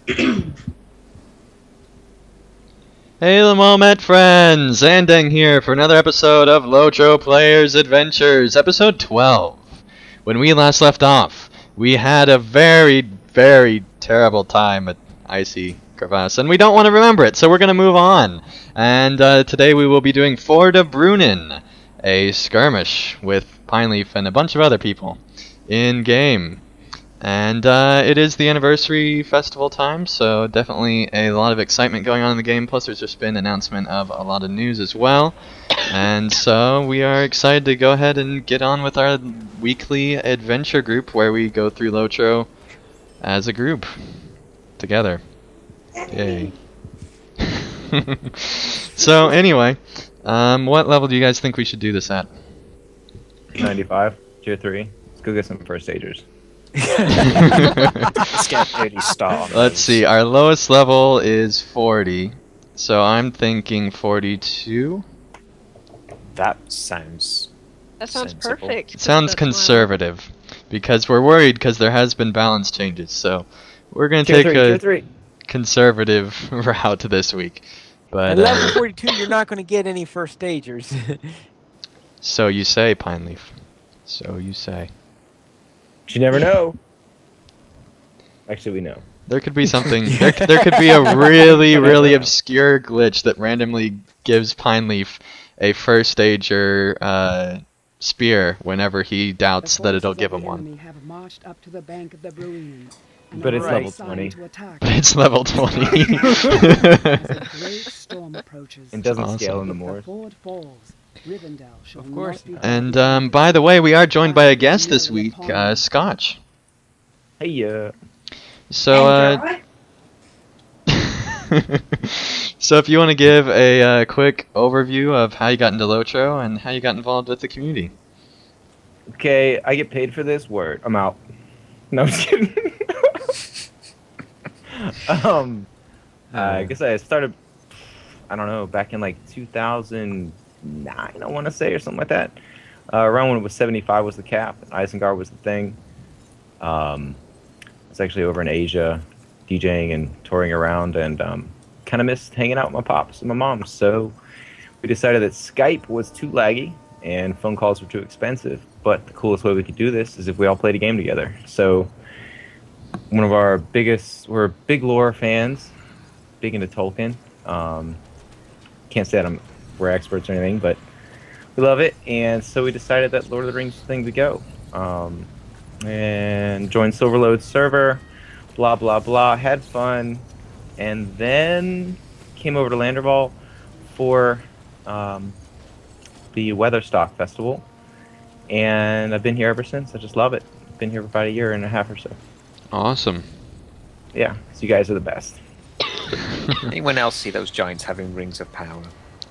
Hey Lamomet friends! Andeng here for another episode of LOTRO Players Adventures, episode 12. When we last left off, we had a very, very terrible time at Icy Crevasse, and we don't want to remember it, so we're going to move on. And today we will be doing Forda Brunin, a skirmish with Pineleaf and a bunch of other people in-game. And it is the anniversary festival time, so definitely a lot of excitement going on in the game. Plus, there's just been an announcement of a lot of news as well. And so we are excited to go ahead and get on with our weekly adventure group where we go through LOTRO as a group together. Yay. So anyway, what level do you guys think we should do this at? 95, tier 3. Let's go get some first stagers. Let's get 30 star. Let's see, our lowest level is 40, so I'm thinking 42. That sounds sensible. perfect. It sounds That's conservative, because we're worried because there has been balance changes, so we're going to take a conservative route this week. But At level 42, you're not going to get any first stagers. so you say, Pineleaf. So you say. But you never know. Actually, we know. There could be something. there could be a really obscure glitch that randomly gives Pineleaf a first stager spear whenever he doubts that it'll give him one. But it's level 20. But it's level 20. It doesn't Awesome. scale in the moors. Of course. And by the way, we are joined by a guest this week, Scotch. Hey, So, so if you want to give a quick overview of how you got into LOTRO and how you got involved with the community. Okay, I get paid for this. Word. I'm out. No, I'm just kidding. I guess I started, I don't know, back in like 2009, I want to say, or something like that. Around when it was 75 was the cap, and Isengard was the thing. I was actually over in Asia, DJing and touring around, and kind of missed hanging out with my pops and my mom. So we decided that Skype was too laggy and phone calls were too expensive. But the coolest way we could do this is if we all played a game together. So one of our we're big lore fans, big into Tolkien. Can't say that we're experts or anything, but we love it. And so we decided that Lord of the Rings was the thing to go. And joined Silverlode's server, blah, blah, blah, had fun. And then came over to Landroval for the Weatherstock Festival. And I've been here ever since. I just love it. Been here for about a year and a half or so. Awesome. Yeah, so you guys are the best. Anyone else see those giants having rings of power?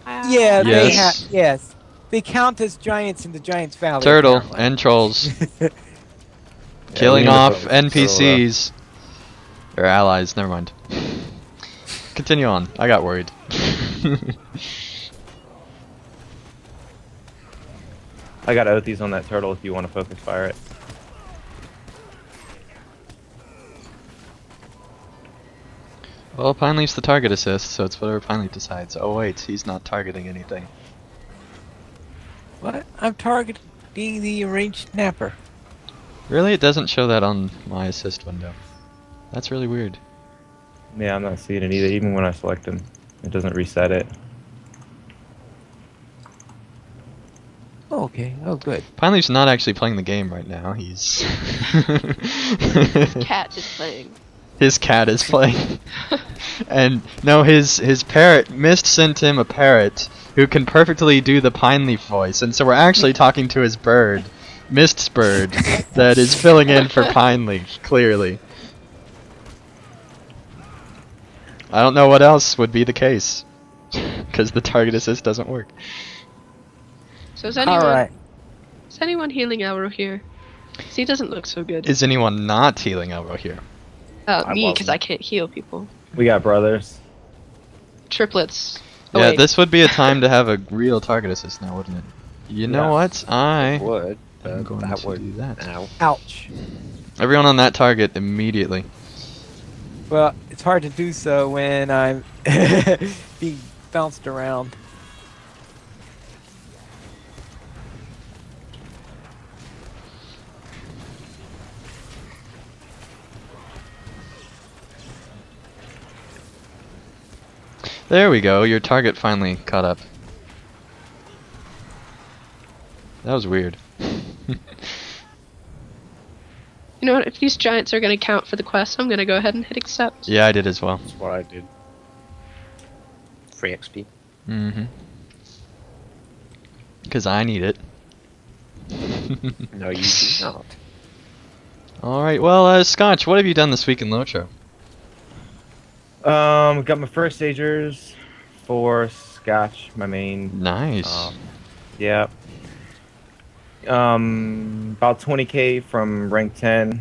Yeah, Yes. yes. They count as giants in the Giants Valley. Turtle apparently. and trolls. Yeah, Killing we need to off focus on NPCs. Or allies, never mind. Continue on. I got worried. I got Oathies on that turtle if you want to focus fire it. Well, Pineleaf's the target assist, so it's whatever Pineleaf decides. Oh wait, he's not targeting anything. What? I'm targeting the ranged snapper. Really? It doesn't show that on my assist window. That's really weird. Yeah, I'm not seeing it either. Even when I select him, it doesn't reset it. Oh, okay. Oh, good. Pineleaf's not actually playing the game right now. He's... Cat is playing. His cat is playing. And no, his parrot, Mist sent him a parrot who can perfectly do the Pineleaf voice, and so we're actually talking to his bird, Mist's bird, that is filling in for Pineleaf, clearly. I don't know what else would be the case, because the target assist doesn't work. So is anyone, All right. is anyone healing Elro here? 'Cause he doesn't look so good. Is anyone not healing Elro here? I Me, because wasn't. I can't heal people. We got brothers. Triplets. Oh, Yeah, wait. this would be a time to have a real target assist now, wouldn't it? You know Yeah. what? I Would. am going that to would do that. now. Ouch. Everyone on that target immediately. Well, it's hard to do so when I'm being bounced around. There we go. Your target finally caught up. That was weird. You know what? If these giants are going to count for the quest, I'm going to go ahead and hit accept. Yeah, I did as well. That's what I did. Free XP. Mm-hmm. Because I need it. No, you do not. Alright, well, Scotch, what have you done this week in Lotro? Got my first stagers for Scotch, my main. Nice. Yeah. About 20k from rank 10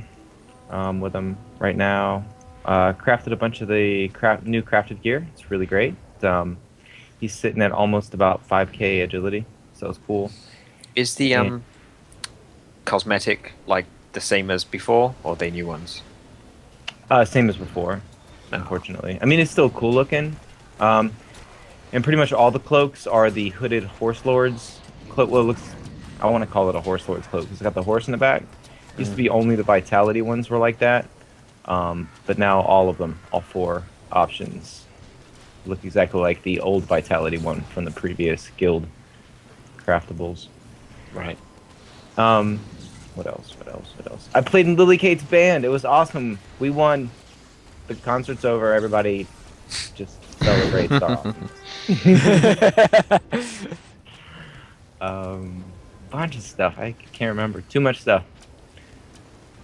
with them right now. Crafted a bunch of the new crafted gear. It's really great. He's sitting at almost about 5k agility, so it's cool. Is the Yeah. cosmetic like the same as before, or are they new ones? Same as before, unfortunately. I mean, it's still cool looking. And pretty much all the cloaks are the hooded horse lords cloak. Well, it looks, I want to call it a horse lord's cloak. It's got the horse in the back. Used to be only the vitality ones were like that. But now all of them, all 4 options, look exactly like the old vitality one from the previous guild craftables. Right. What else? I played in Lily Kate's band. It was awesome. We won. The concert's over. Everybody just celebrates our offense. Bunch of stuff. I can't remember. Too much stuff.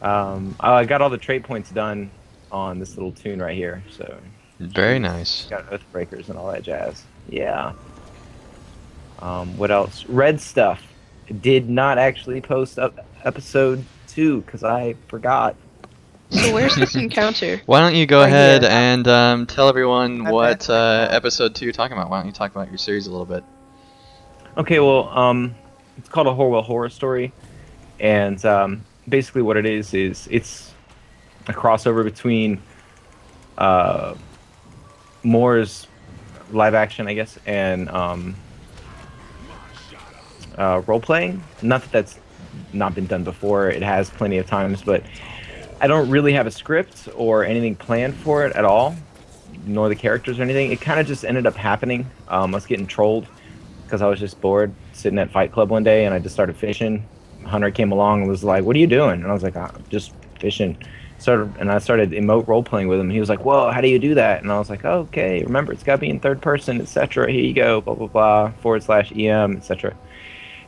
I got all the trait points done on this little tune right here. So Very nice. got Oathbreakers and all that jazz. Yeah. What else? Red stuff. Did not actually post up episode 2 because I forgot. So where's this encounter? Why don't you go Right ahead here. and tell everyone I what bet. episode 2 you're talking about? Why don't you talk about your series a little bit? Okay, well, it's called a Horwell Horror Story, and basically what it is it's a crossover between Moore's live action, I guess, and role playing. Not that that's not been done before; it has plenty of times, but I don't really have a script or anything planned for it at all, nor the characters or anything. It kind of just ended up happening. I was getting trolled because I was just bored sitting at Fight Club one day, and I just started fishing. Hunter came along and was like, "What are you doing?" And I was like, "I'm just fishing." I started emote role playing with him. He was like, "Whoa, how do you do that?" And I was like, oh, "Okay, remember it's got to be in third person, etc. Here you go, blah blah blah /EM, etc."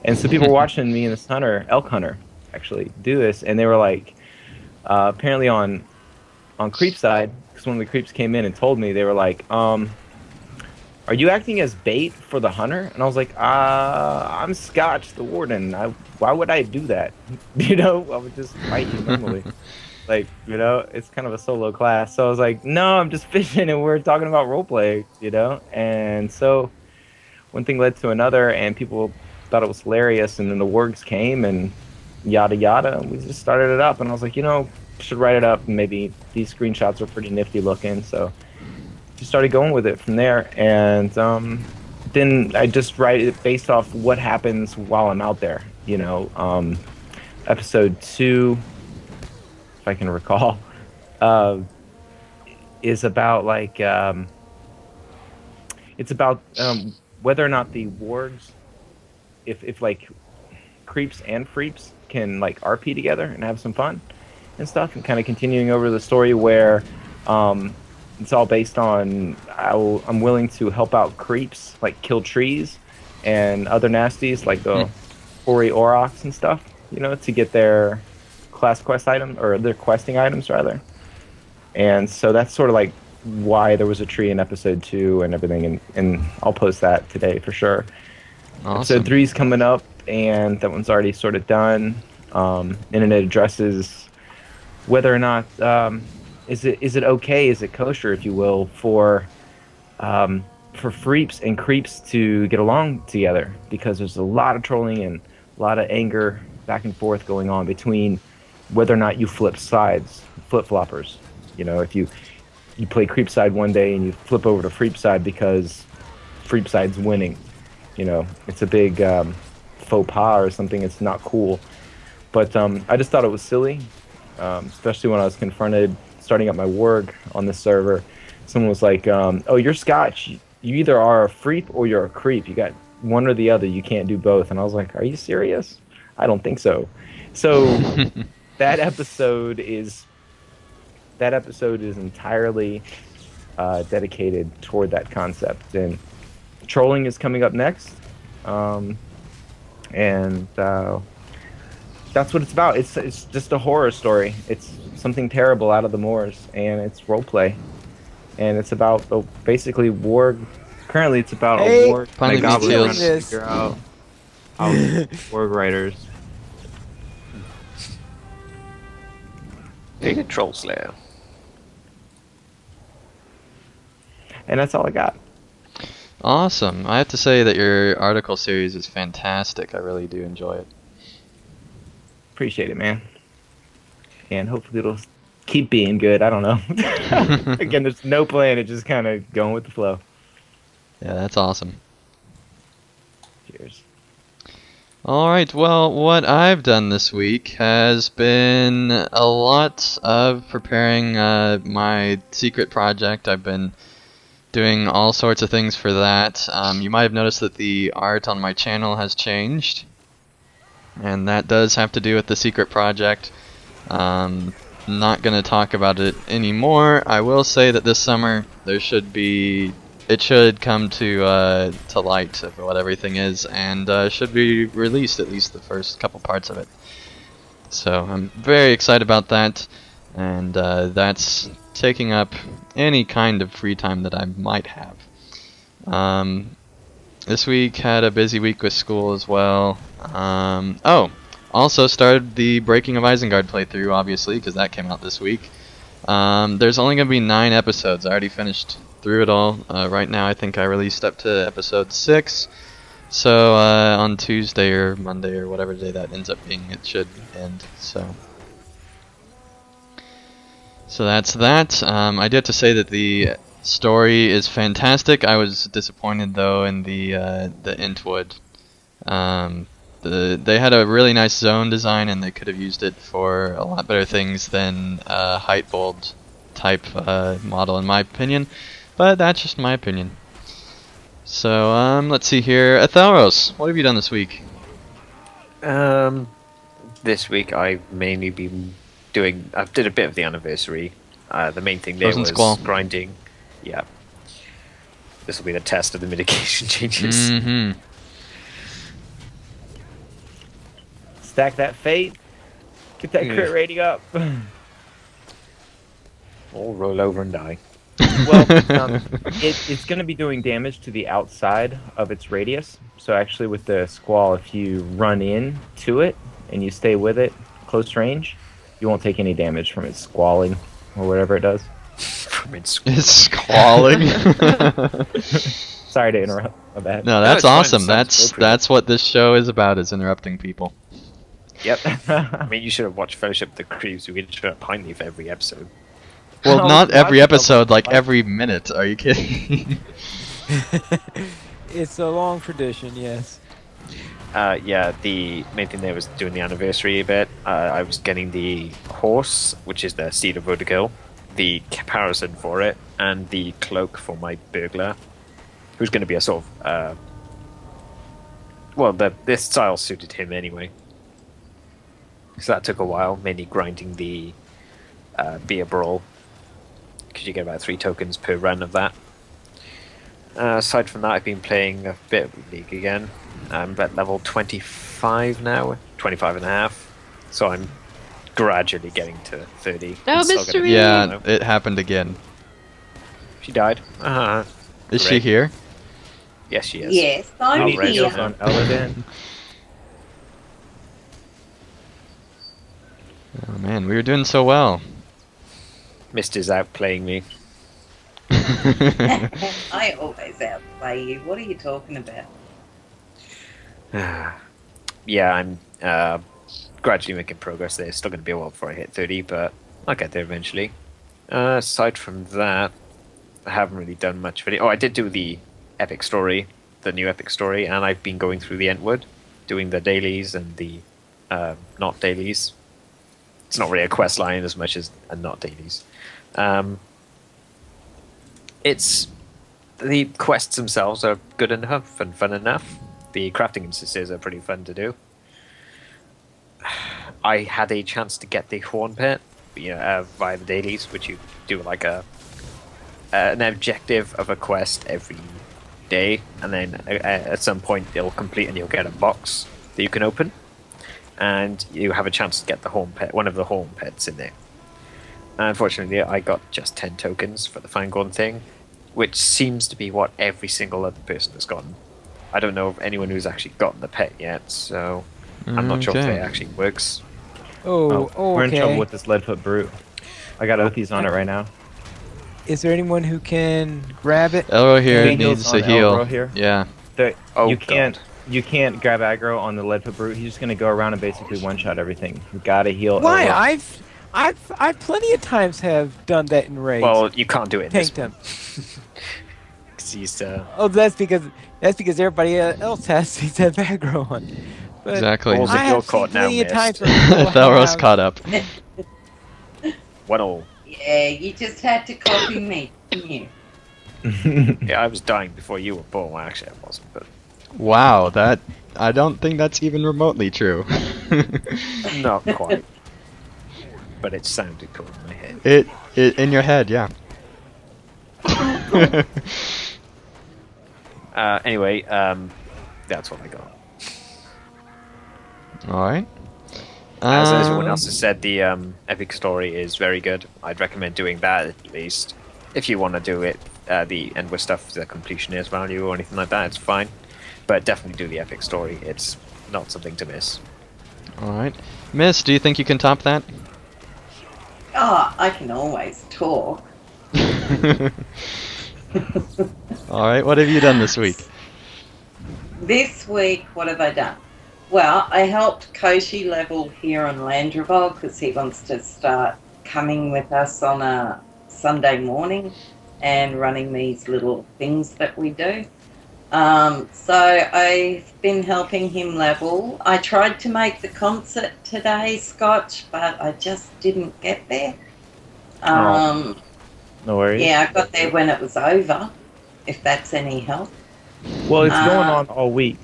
And so people were watching me and this elk hunter, actually do this, and they were like, apparently on creep side, because one of the creeps came in and told me, they were like, "Are you acting as bait for the hunter?" And I was like, "I'm Scotch, the warden. Why would I do that? You know, I would just fight you normally." Like, you know, it's kind of a solo class. So I was like, "No, I'm just fishing and we're talking about roleplay," you know? And so one thing led to another and people thought it was hilarious. And then the words came and yada yada. And we just started it up. And I was like, you know, should write it up. And maybe these screenshots are pretty nifty looking. So just started going with it from there. And then I just write it based off what happens while I'm out there, you know? Episode 2, if I can recall, is about like it's about whether or not the wargs, if like creeps and freeps can like RP together and have some fun and stuff, and kind of continuing over the story where it's all based on I'm willing to help out creeps, like kill trees and other nasties like the hoary aurochs and stuff, you know, to get their class quest item, or their questing items rather. And so that's sort of like why there was a tree in episode 2 and everything, and I'll post that today for sure. Awesome. Episode 3 is coming up, and that one's already sort of done. And it addresses whether or not is it okay, is it kosher, if you will, for freeps and creeps to get along together, because there's a lot of trolling and a lot of anger back and forth going on between whether or not you flip sides, flip-floppers. You know, if you you play creep side one day and you flip over to freep side because freep side's winning. It's a big faux pas or something. It's not cool. But I just thought it was silly, especially when I was confronted starting up my work on this server. Someone was like, "Oh, you're Scotch. You either are a freep or you're a creep. You got one or the other. You can't do both." And I was like, "Are you serious? I don't think so." So that episode is entirely dedicated toward that concept. And trolling is coming up next, and that's what it's about. It's just a horror story. It's something terrible out of the moors, and it's roleplay, and it's about basically war. Currently, it's about a war. Finally, goblin Steals. trying to figure out how warg writers. Big a troll slayer. And that's all I got. Awesome. I have to say that your article series is fantastic. I really do enjoy it. Appreciate it, man. And hopefully it'll keep being good. I don't know. Again, there's no plan. It's just kind of going with the flow. Yeah, that's awesome. Cheers. Alright, well, what I've done this week has been a lot of preparing my secret project. I've been doing all sorts of things for that. You might have noticed that the art on my channel has changed, and that does have to do with the secret project. Not going to talk about it anymore. I will say that this summer it should come to light of what everything is, and should be released, at least the first couple parts of it. So I'm very excited about that, and that's taking up any kind of free time that I might have. This week had a busy week with school as well. Also started the Breaking of Isengard playthrough, obviously, because that came out this week. There's only going to be 9 episodes. I already finished through it all. Right now I think I released up to episode 6. So on Tuesday or Monday or whatever day that ends up being, it should end. So that's that. I do have to say that the story is fantastic. I was disappointed though in the Intwood. They had a really nice zone design, and they could have used it for a lot better things than a height bold type model, in my opinion. But that's just my opinion. So let's see here. Atharos, what have you done this week? This week I've mainly been I did a bit of the anniversary. The main thing there Frozen was Squall. grinding. Yeah. This will be the test of the mitigation changes. Mm-hmm. Stack that fate. Get that crit rating up. Or roll over and die. Well, it's going to be doing damage to the outside of its radius. So actually with the Squall, if you run in to it and you stay with it close range, you won't take any damage from its squalling or whatever it does. From its It's squalling. Sorry to interrupt. My bad. No, that's it's fine. awesome. Sounds That's what this show is about, is interrupting people. Yep. I mean, you should have watched Fellowship of the Creeps. We interrupt Pine Leaf every episode. Well, Oh, not every lots of episode, like them. every minute. Are you kidding? It's a long tradition, yes. Yeah, the main thing there was doing the anniversary bit. I was getting the horse, which is the Steed of Vertigo, the caparison for it, and the cloak for my burglar, who's going to be a sort of... this style suited him anyway. So that took a while, mainly grinding the beer brawl, because you get about 3 tokens per run of that. Aside from that, I've been playing a bit of League again. I'm at level 25 now, 25 and a half. So I'm gradually getting to 30. Oh, It's still gonna mystery! be, Yeah, it happened again. She died. Is she Great. here? Yes, she is. Yes, I'm Oh, Any right. here. deals on Eladin? Oh man, we were doing so well. Mister's out playing me. I always outplay you. What are you talking about? Yeah, I'm gradually making progress there. It's still going to be a while before I hit 30, but I'll get there eventually. Aside from that, I haven't really done much of it. Oh, I did do the epic story, the new epic story, and I've been going through the Entwood, doing the dailies and the not dailies. It's not really a quest line as much as a not dailies. It's the quests themselves are good enough and fun enough. The crafting instances are pretty fun to do. I had a chance to get the horn pit, via the dailies, which you do like an objective of a quest every day, and then at some point it'll complete and you'll get a box that you can open, and you have a chance to get the horn pit, one of the horn pits in there. Unfortunately, I got just 10 tokens for the Fangorn thing, which seems to be what every single other person has gotten. I don't know of anyone who's actually gotten the pet yet, so I'm not sure if it actually works. Oh, We're in trouble okay. with this Leadfoot Brute. I got Oathies on it right now. Is there anyone who can grab it? Elro here Any heals needs to on heal. Elro here? Yeah. Oh, You can't grab aggro on the Leadfoot Brute. He's just gonna go around and basically one-shot everything. You gotta heal. Why? Elro. I've plenty of times have done that in raids. Well, you can't do it in this Tanked one. him. 'Cause he's, Oh, that's because everybody else has that aggro on. But Exactly. Balls I if you're have caught seen now, plenty of times missed. where people Thalros have- caught up. 1-0. Yeah, you just had to copy me, didn't you? Yeah, I was dying before you were born. Well, actually, I wasn't, but Wow, I don't think that's even remotely true. not quite. But it sounded cool in my head. It in your head, yeah. Anyway, that's what I got. All right. As everyone else has said, the epic story is very good. I'd recommend doing that at least. If you want to do it, the Endward stuff, the completionist value or anything like that, it's fine. But definitely do the epic story. It's not something to miss. All right, Miss, do you think you can top that? Oh, I can always talk. All right, what have you done this week? This week, what have I done? Well, I helped Koshi level here on Landroval because he wants to start coming with us on a Sunday morning and running these little things that we do. So I've been helping him level. I tried to make the concert today, Scotch, but I just didn't get there. No worries. Yeah, I got there when it was over, if that's any help. Well, it's going on all week.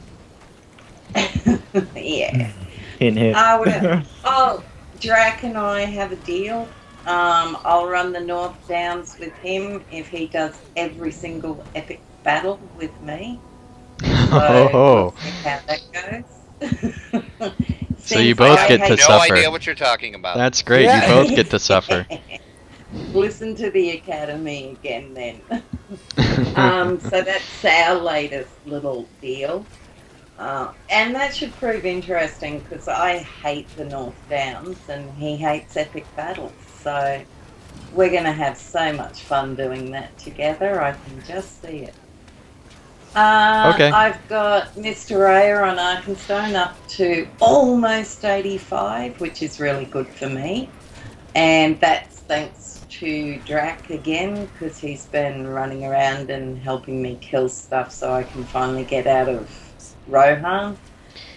Yeah. Hint, hint. Oh, Drac and I have a deal. I'll run the North Downs with him if he does every single epic battle with me. Oh, We'll see how that goes. So you both I get to hate- No suffer. idea what you're talking about. That's great. Yeah. You both get to suffer. Listen to the Academy again then. So that's our latest little deal. And that should prove interesting because I hate the North Downs and he hates epic battles. So we're going to have so much fun doing that together. I can just see it. Okay. I've got Mr. Raya on Arkenstone up to almost 85, which is really good for me. And that's thanks to Drac again because he's been running around and helping me kill stuff so I can finally get out of Rohan,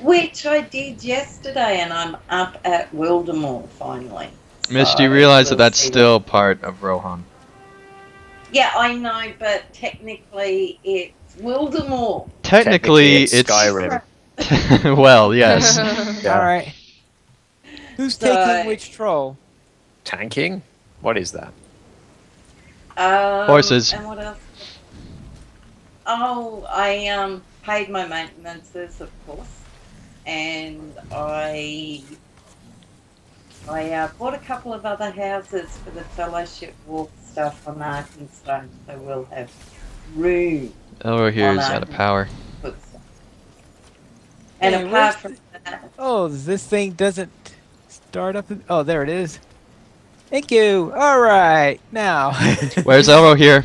which I did yesterday, and I'm up at Wildemore finally. Miss, do you So realize that we'll that's see still part of Rohan? Yeah, I know, but technically it's Wildemore. Technically, it's Skyrim. well, yes. Yeah. All right. Who's So- taking which troll? Tanking? What is that? Horses. And what else? Oh, I paid my maintenances, of course, and I bought a couple of other houses for the Fellowship Walk stuff on Arkenstone, so we'll have room Elro here is On out of power. to put stuff. And Hey, apart where's from that, Oh, this thing doesn't start up. Oh, there it is. Thank you. All right, now. Where's Elro here?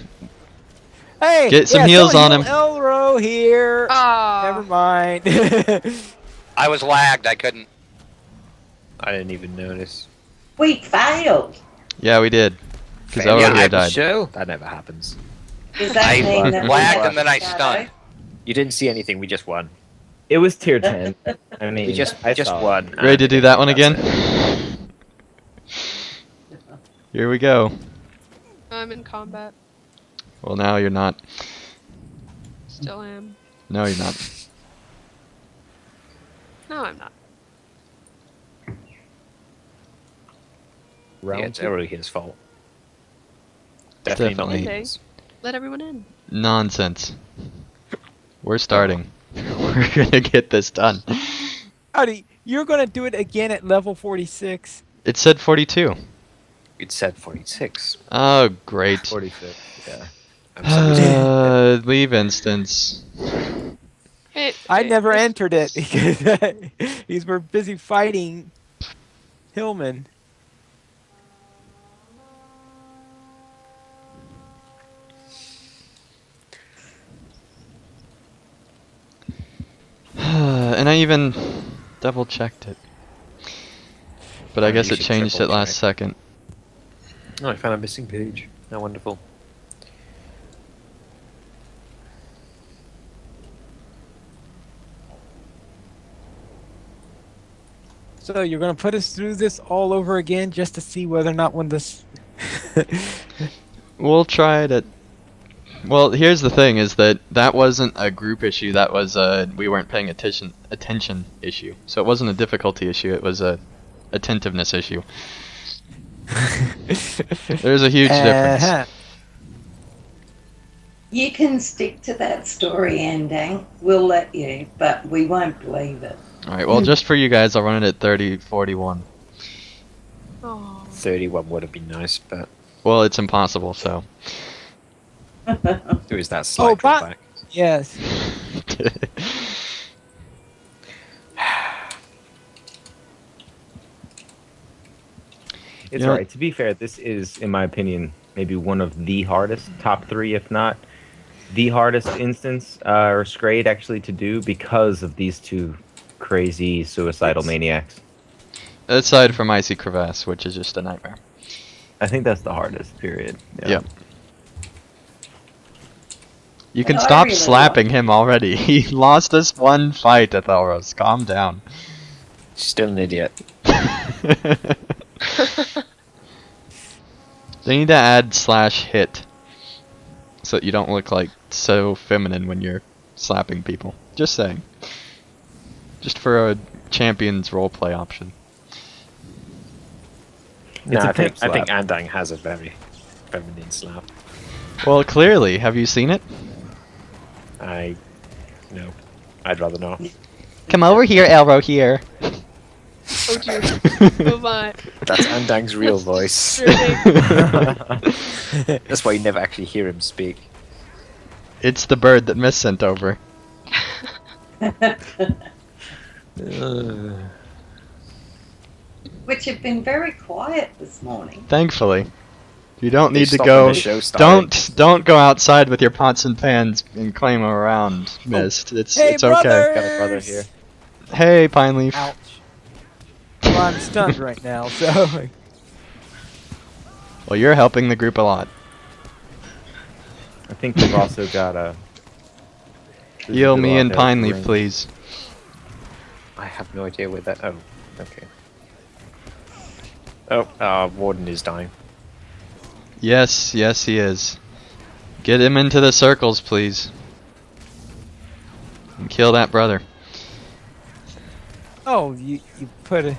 Hey, Get some yeah, heals on someone him. heal Elro here. Ah. Never mind. I was lagged. I couldn't. I didn't even notice. we failed. Yeah, we did. Because Failure over here at the died. show? That never happens. Does that I mean that we lagged have and then I to stunned. You didn't see anything. We just won. It was tier 10. I mean, We just I saw it. won. Ready to and do that one that's again? it. Here we go. I'm in combat. Well, now you're not. Still am. No, you're not. No, I'm not. Yeah, it's two. Eruhia's fault. Definitely. Okay. his. Let everyone in. Nonsense. We're starting. We're gonna get this done. Howdy, you're gonna do it again at level 46. It said 42. It said 46. Oh, great. 46, yeah. I'm sorry. Leave instance. Hey, I hey, never this- entered it because we're busy fighting Hillman. And I even double checked it. But I Oh, guess you it should changed it triple last check. second. Oh, I found a missing page. How wonderful. So you're gonna put us through this all over again just to see whether or not when this. We'll try it at... Well, here's the thing, is that wasn't a group issue, that was a we weren't paying attention issue. So it wasn't a difficulty issue, it was a attentiveness issue. There's a huge difference. Uh-huh. You can stick to that story ending. We'll let you, but we won't believe it. Alright, well, just for you guys, I'll run it at 30-41. Aw. 31 would have been nice, but Well, it's impossible, so... there is that slight Oh, but- drawback. Yes. It's Yeah. alright. To be fair, this is, in my opinion, maybe one of the hardest, top 3, if not the hardest instance or Scrade actually to do because of these two crazy suicidal maniacs. Aside from Icy Crevasse, which is just a nightmare. I think that's the hardest, period. Yep. You can No, I stop really slapping him already. He lost us one fight, Athelros. Calm down. Still an idiot. They need to add /hit so that you don't look like so feminine when you're slapping people. Just saying. Just for a champion's roleplay option. No, a I think pimp slap. Andang has a very feminine slap. Well, clearly, have you seen it? No, I'd rather not. Come over here, Elro here. Oh dear. Oh my. That's Andang's real voice. Sure thing. That's why you never actually hear him speak. It's the bird that Miss sent over. Which have been very quiet this morning. Thankfully. You don't They need to stopped go. when the show started. Don't go outside with your pots and pans and claim 'em around, Mist. It's Hey, it's okay. brother! Got a brother here. Hey, Pine Leaf. Ouch. Well, I'm stunned right now, so. Well, you're helping the group a lot. I think we've also got a. Heal me and Pine Leaf, Leaf, please. I have no idea where that. Oh, okay. Oh, Warden is dying. Yes, yes, he is. Get him into the circles, please. And kill that brother. Oh, you put a.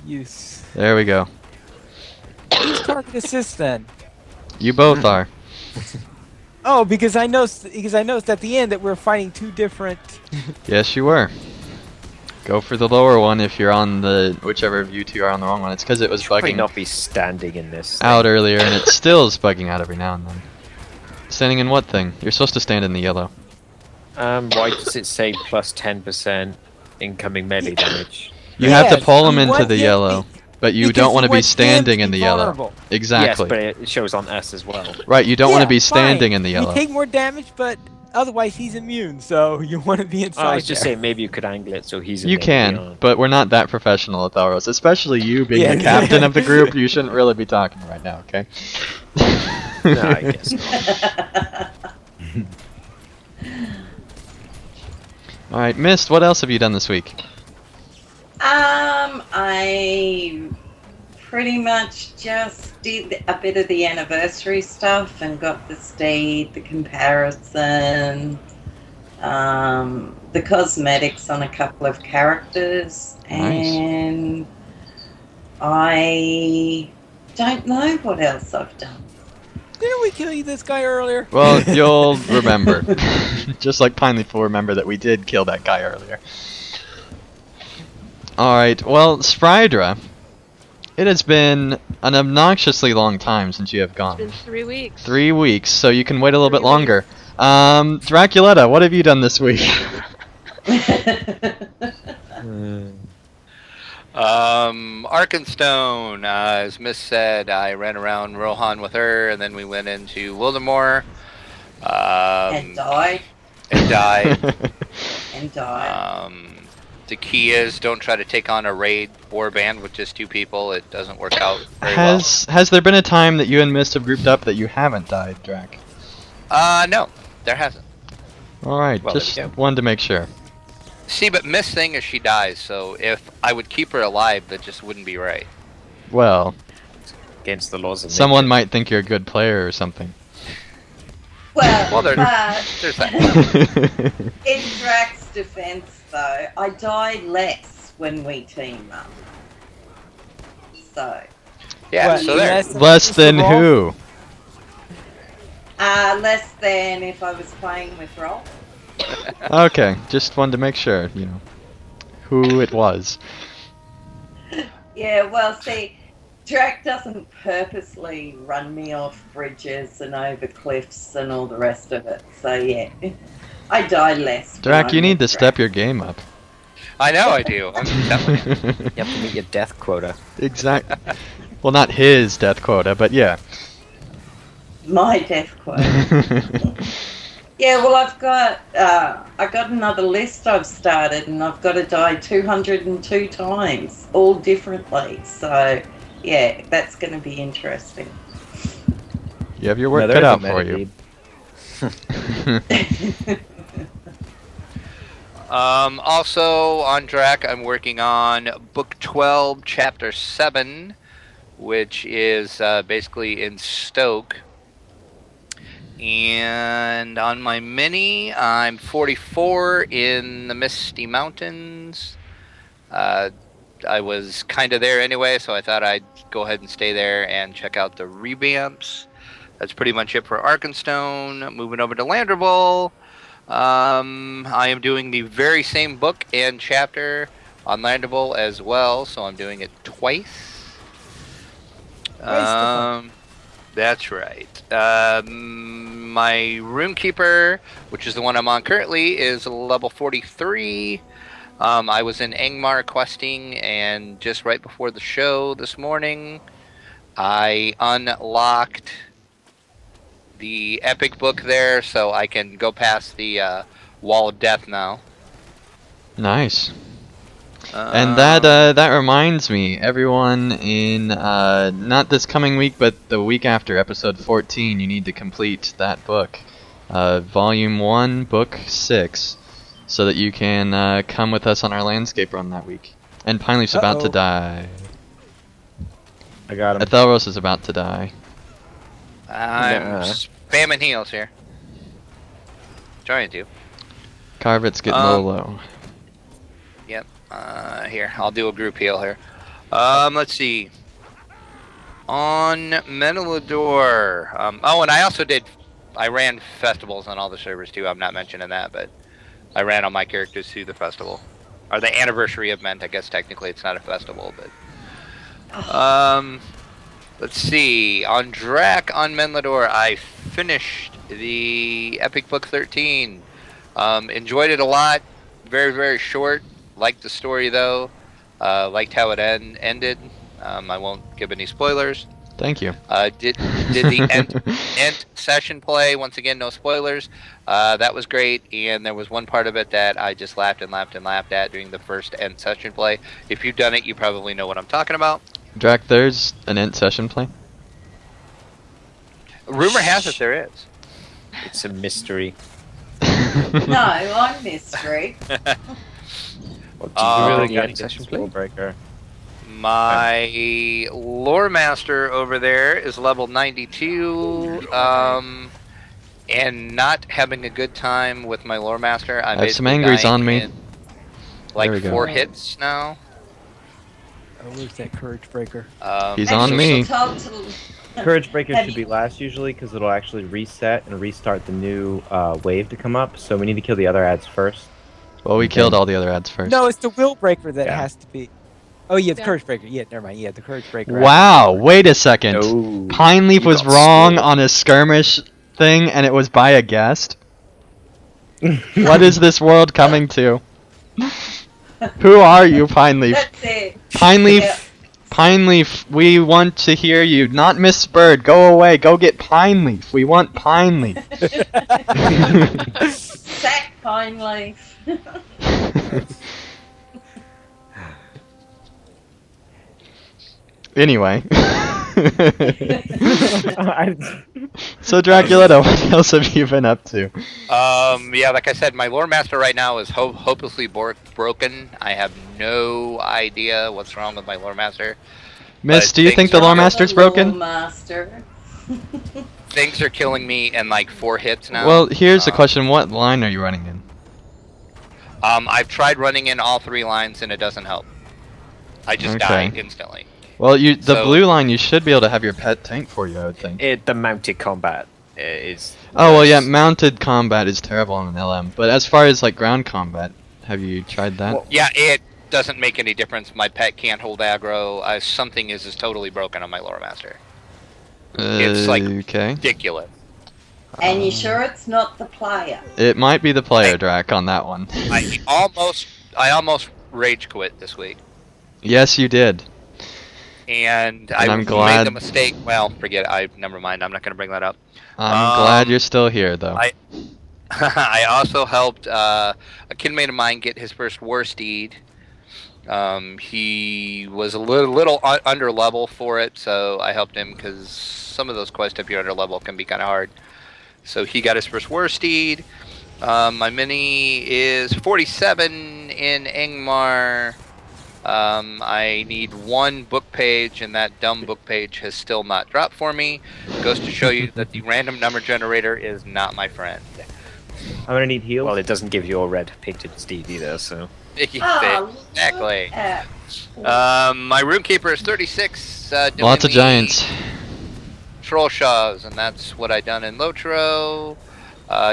Use. There we go. Who's target assist then? You both are. Oh, because I noticed at the end that we're fighting two different. Yes, you were. Go for the lower one if you're on the whichever of you two are on the wrong one. It's because it was Might bugging not be standing in this. out earlier, and it still is bugging out every now and then. Standing in what thing? You're supposed to stand in the yellow. Why does it say plus 10% incoming melee damage? You have to Yes, pull them you into want the him- yellow, but you because don't want to be want him standing to in be the yellow. vulnerable. Exactly. Yes, but it shows on us as well. Right, you don't want to Yeah, be standing fine. in the yellow. You take more damage, but otherwise he's immune, so you want to be inside I was just there. saying maybe you could angle it so he's You can, beyond. but we're not that professional at Thalros. Especially you being Yeah. the captain of the group, you shouldn't really be talking right now, okay? No, I guess not. Alright, Mist, what else have you done this week? I pretty much just did a bit of the anniversary stuff and got the steed, the comparison, the cosmetics on a couple of characters, Nice. and I don't know what else I've done. Didn't we kill you this guy earlier? Well, you'll remember. Just like Pineleaf will remember that we did kill that guy earlier. Alright, well, Sprydra, it has been an obnoxiously long time since you have It's gone. been 3 weeks. 3 weeks, so you can wait a little bit 3 longer. Draculetta, what have you done this week? Arkenstone, as Miss said, I ran around Rohan with her, and then we went into Wildemore. And died. And died. And died. The key is don't try to take on a raid warband with just 2 people. It doesn't work out very well. Has there been a time that you and Mist have grouped up that you haven't died, Drac? No, there hasn't. Alright, Well, just there you wanted to make sure. See, but Miss thing is she dies, so if I would keep her alive, that just wouldn't be right. Well, Against the laws of someone nature. might think you're a good player or something. Well, Well, but there's that. in Drax's defense, though, I died less when we team up. So, Yeah, What, so there. Less than Mr. who? less than if I was playing with Roll. Okay, just wanted to make sure, you know, who it was. Yeah, well, see, Drac doesn't purposely run me off bridges and over cliffs and all the rest of it. So, yeah, I die less. when Drac, I'm you need to with step Drac. your game up. I know I do. I'm telling you. You have to meet your death quota. Exactly. Well, not his death quota, but yeah. My death quota. Yeah, well, I got another list I've started, and I've got to die 202 times, all differently. So, yeah, that's going to be interesting. You have your work No, cut there out is a for meta you. Also on Drac, I'm working on Book 12, Chapter 7, which is basically in Stoke. And on my mini, I'm 44 in the Misty Mountains. I was kind of there anyway, so I thought I'd go ahead and stay there and check out the revamps. That's pretty much it for Arkenstone. Moving over to Landroval. I am doing the very same book and chapter on Landroval as well, so I'm doing it twice. That's right. My Roomkeeper, which is the one I'm on currently, is level 43. I was in Angmar questing, and just right before the show this morning, I unlocked the epic book there, so I can go past the Wall of Death now. Nice. And that reminds me, everyone, in not this coming week, but the week after, episode 14, you need to complete that book, volume 1, book 6, so that you can come with us on our landscape run that week. And Pineleaf's about to Uh-oh. die. I got him. Ethelros is about to die. I'm Nuh-uh. spamming heals here. Trying to. Carvet's getting a little low. Yep. Here, I'll do a group heal here. Let's see. On Menelidor. Oh, and I also I ran festivals on all the servers too. I'm not mentioning that, but I ran all my characters through the festival. Or the anniversary event, I guess technically it's not a festival, but... Let's see. On Drac, on Menelidor, I finished the Epic Book 13. Enjoyed it a lot. Very, very short. Liked the story, though. Liked how it ended. I won't give any spoilers. Thank you. Did the Ent session play, once again, no spoilers. That was great, and there was one part of it that I just laughed and laughed and laughed at during the first Ent session play. If you've done it, you probably know what I'm talking about. Drac, there's an Ent session play? Rumor has it there is. It's a mystery. No, I'm mystery. What, You really the got Ent to session skill play? breaker. My lore master over there is level 92, and not having a good time with my lore master. I'm I have some basically angries dying on me. in, like There we go. 4 hits now. Oh, where's that courage breaker? He's on me. Talk to- Courage breaker Have should you- be last usually because it'll actually reset and restart the new wave to come up. So we need to kill the other ads first. Well, we killed all the other ads first. No, it's the will breaker that Yeah. has to be. Oh yeah, the Yeah. courage breaker. Yeah, never mind. Yeah, the courage breaker. Wow, wait a second. No. Pineleaf You was got wrong spoiled. on a skirmish thing, and it was by a guest? What is this world coming to? Who are you, Pineleaf? That's it. Pineleaf, Yeah. Pineleaf, we want to hear you. Not Miss Bird. Go away. Go get Pineleaf. We want Pineleaf. Sack pine leaf. Anyway. I- So, Draculetta, what else have you been up to? Yeah, like I said, my lore master right now is hopelessly broken. I have no idea what's wrong with my lore master. Miss, But do you things think the are- lore master's Lore broken? Master. Things are killing me in like 4 hits now. Well, here's the Um, question. What line are you running in? I've tried running in all 3 lines and it doesn't help. I just Okay. die instantly. Well, the So- blue line, you should be able to have your pet tank for you, I would think. The mounted combat is. Oh, well, yeah, worse. mounted combat is terrible on an LM. But as far as, like, ground combat, have you tried that? Well, Yeah, it doesn't make any difference. My pet can't hold aggro. Something is totally broken on my lore master. it's like- Okay. Ridiculous. And you sure it's not the player? It might be the player, Drac, on that one. I almost rage quit this week. Yes, you did. And And I I'm made glad- the mistake. Well, forget it. Never mind. I'm not going to bring that up. I'm glad you're still here, though. I also helped a kinmate of mine get his first war steed. He was a little under level for it, so I helped him because some of those quests, if you're under level, can be kind of hard. So he got his first war steed. My mini is 47 in Angmar. I need 1 book page, and that dumb book page has still not dropped for me. Goes to show you that the random number generator is not my friend. I'm gonna need heals. Well, it doesn't give you a red painted steed either, so. Oh, Exactly. look at- My Runekeeper is 36. Doing Lots of the giants. Troll Shaws, and that's what I done in Lotro.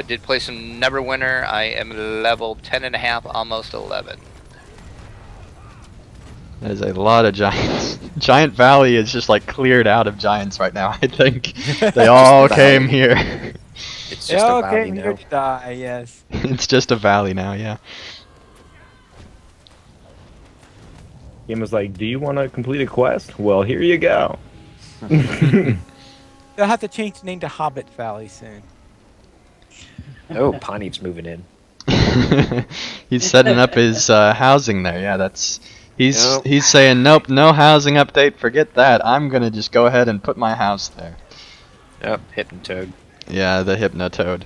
Did play some Neverwinter. I am level 10.5, almost 11. There's a lot of giants. Giant Valley is just, like, cleared out of giants right now, I think. They all came here. It's just Yeah, a okay, valley here now. to die. Yes. It's just a valley now, yeah. Game was like, "Do you want to complete a quest? Well, here you go." They'll have to change the name to Hobbit Valley soon. Oh, Paneep's moving in. He's setting up his housing there. Yeah, that's he's Nope. he's saying nope, no housing update. Forget that. I'm gonna just go ahead and put my house there. Oh, Hypnotoad. Yeah, the Hypnotoad.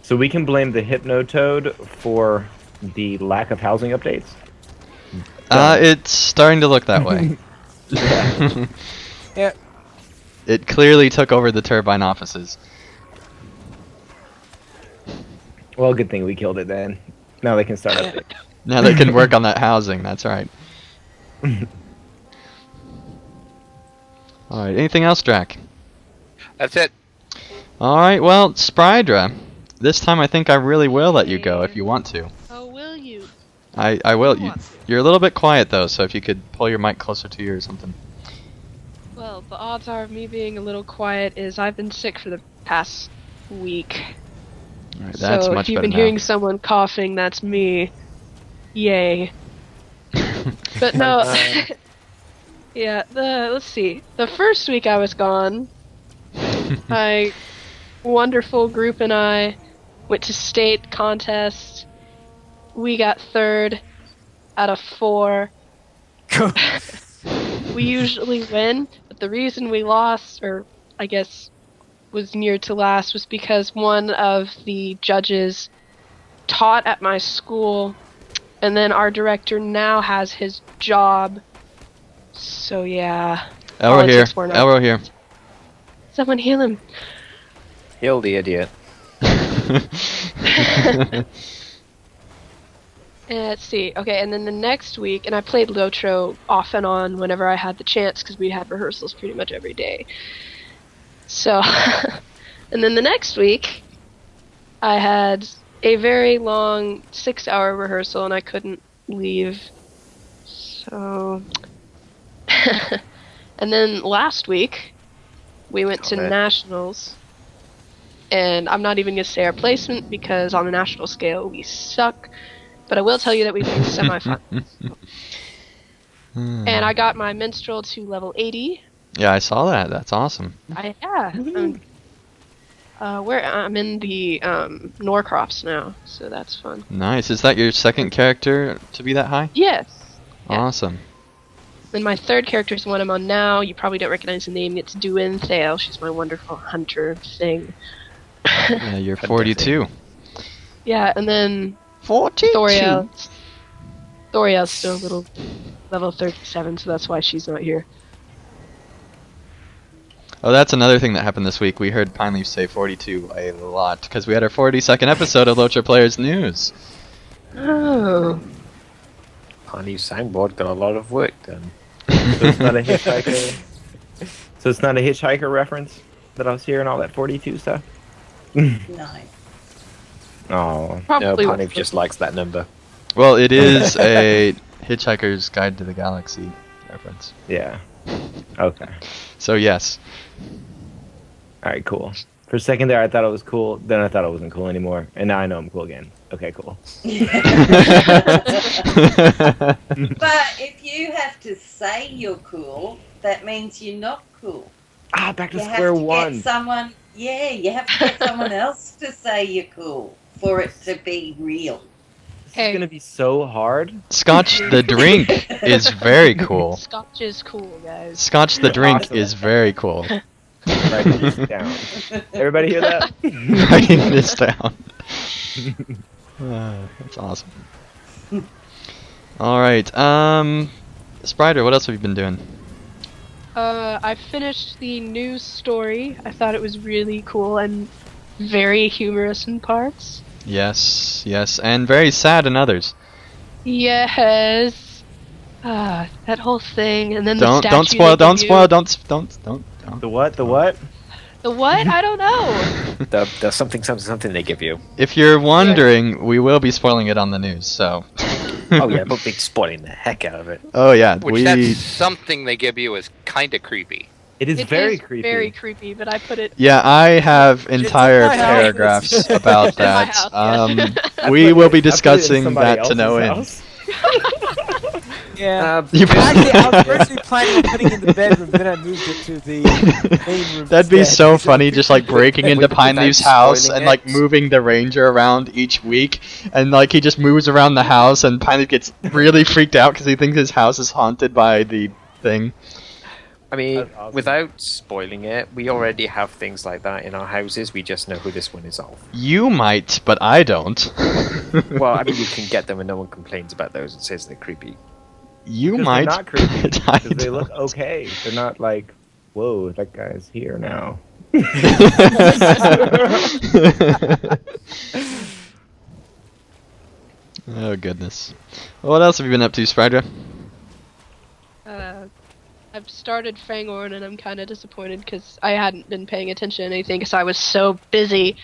So we can blame the Hypnotoad for the lack of housing updates. It's starting to look that way. Yeah. It clearly took over the turbine offices. Well, good thing we killed it then. Now they can start updating. Now they can work on that housing. That's right. All right. Anything else, Drac? That's it. All right. Well, Sprydra. This time I think I really will let you go if you want to. Oh, will you? I will. Who wants to? You're a little bit quiet though, so if you could pull your mic closer to you or something. Well, the odds are of me being a little quiet is I've been sick for the past week. All right, that's so much if you've better been now. hearing someone coughing, that's me. Yay. But But no, yeah. Let's see. The first week I was gone, my wonderful group and I went to state contest. We got 3rd out of 4. We usually win, but the reason we lost, or I guess was near to last, was because one of the judges taught at my school, and then our director now has his job. So yeah. Elro here. Politics were not- Elro here. Someone heal him. Heal the idiot. Let's see. Okay, and then the next week, and I played Lotro off and on whenever I had the chance, because we had rehearsals pretty much every day. So, and then the next week, I had a very long 6-hour rehearsal, and I couldn't leave. So, and then last week, we went to nationals, and I'm not even going to say our placement, because on the national scale, we suck. But I will tell you that we made semifinals. And I got my minstrel to level 80. Yeah, I saw that. That's awesome. I'm in the Norcrops now, so that's fun. Nice. Is that your second character to be that high? Yes. Yeah. Awesome. And my third character is the one I'm on now. You probably don't recognize the name. It's Duin Thale. She's my wonderful hunter thing. Yeah, you're 42. Yeah, and then 42. Thoriel's still a little level 37, so that's why she's not here. Oh, that's another thing that happened this week. We heard Pineleaf say 42 a lot because we had our 42nd episode of Lotro Players News. Oh. Pineleaf's soundboard got a lot of work done. So it's not a hitchhiker. So it's not a hitchhiker reference that I was hearing all that 42 stuff. No. Oh, No, Probably Pineleaf just likes that number. Well, it is a Hitchhiker's Guide to the Galaxy reference. yeah. Okay. So yes. All right. Cool. For a second there, I thought it was cool. Then I thought it wasn't cool anymore, and now I know I'm cool again. Okay. Cool. But if you have to say you're cool, that means you're not cool. Ah, back to You square have to one. get someone. Yeah, you have to get someone else to say you're cool for it to be real. This Hey. is gonna be so hard. Scotch the drink is very cool. Scotch is cool, guys. Scotch the drink Awesome. is very cool. Writing this down. Everybody hear that? Writing this down. That's awesome. All right. Sprider, what else have you been doing? I finished the news story. I thought it was really cool and very humorous in parts. Yes, yes, and very sad in others. Yes. That whole thing, and then Don't the don't statue spoil, they don't give you. spoil, don't. The what? The what? The what? I don't know. The something they give you. If you're wondering, we will be spoiling it on the news. So. Oh yeah, but big spoiling the heck out of it. Oh yeah, Which that's something they give you is kind of creepy. It is It very is creepy. very creepy, but I put it. Yeah, I have entire my house. paragraphs about It's in my that. house, yeah. I We put will it- be I put it in discussing somebody that to no else's end. house. Yeah. You- Actually, I was originally planning on putting it in the bedroom, then I moved it to the main room. That'd be instead. so funny, just like breaking into Without Pineleaf's house spoiling and like it. moving the ranger around each week, and like he just moves around the house, and Pineleaf gets really freaked out because he thinks his house is haunted by the thing. I mean, That's awesome. without spoiling it, we already have things like that in our houses. We just know who this one is of. You might, but I don't. Well, I mean, you can get them and no one complains about those and says they're creepy. You 'Cause might. They're not creepy. but I Because they look don't. okay. They're not like, whoa, that guy's here now. Oh goodness. Well, what else have you been up to, Spridra? I've started Fangorn, and I'm kind of disappointed because I hadn't been paying attention to anything because I was so busy.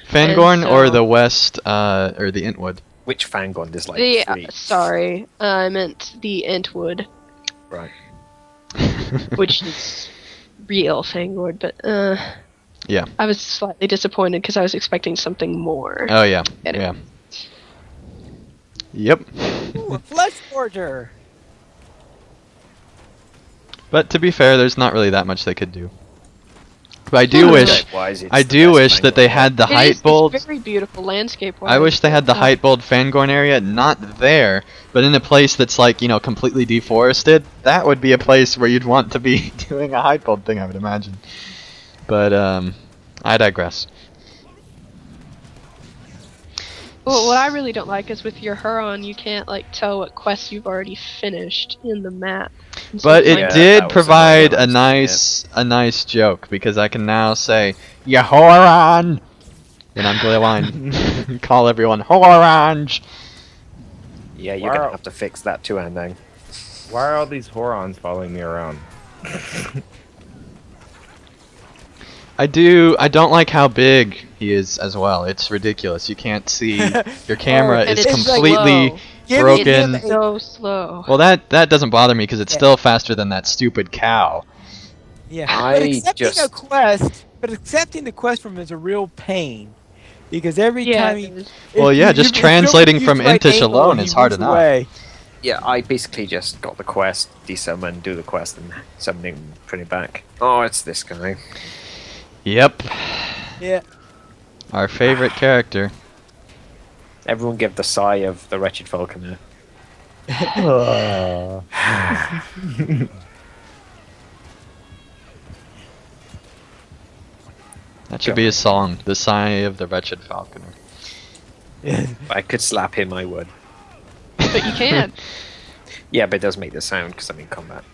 Fangorn And or so- the West, or the Intwood? Which Fangorn? There's like The three. sorry, I meant the Entwood, Right. which is real Fangorn, but Yeah. I was slightly disappointed because I was expecting something more. Oh yeah. Anyway. Yeah. Yep. Ooh, a flesh forger. But to be fair, there's not really that much they could do. But I do wish that they had the height bolt. It's very beautiful landscape. I wish they had the height bolt Fangorn area not there, but in a place that's like, you know, completely deforested. That would be a place where you'd want to be doing a height bolt thing, I would imagine. But I digress. Well, what I really don't like is with your Huron, you can't like tell what quests you've already finished in the map. And so But it's it like- did that was provide annoying, a nice joke, because I can now say Yahoran when I'm Gleeline. Call everyone Horange. Yeah, you're Wow. gonna have to fix that too, Andang. Why are all these Horons following me around? I don't like how big he is as well. It's ridiculous. You can't see. Your camera And is it's completely slow. Give me broken. him So slow. Well, that doesn't bother me because it's Yeah. still faster than that stupid cow. Yeah, I but accepting a just- quest, accepting the quest from him is a real pain, because every Yeah, time it he, is. Well, yeah, just if you don't translating use from the right Intish angle, alone he is hard moves enough. away. Yeah, I basically just got the quest, desummon, do the quest, and summon him, put it back. Oh, it's this guy. Yep, Yeah, our favorite character. Everyone give the sigh of the wretched falconer. That should be a song. The Sigh of the Wretched Falconer. If I could slap him, I would. But you can. Yeah, but it does make the sound because I'm in combat.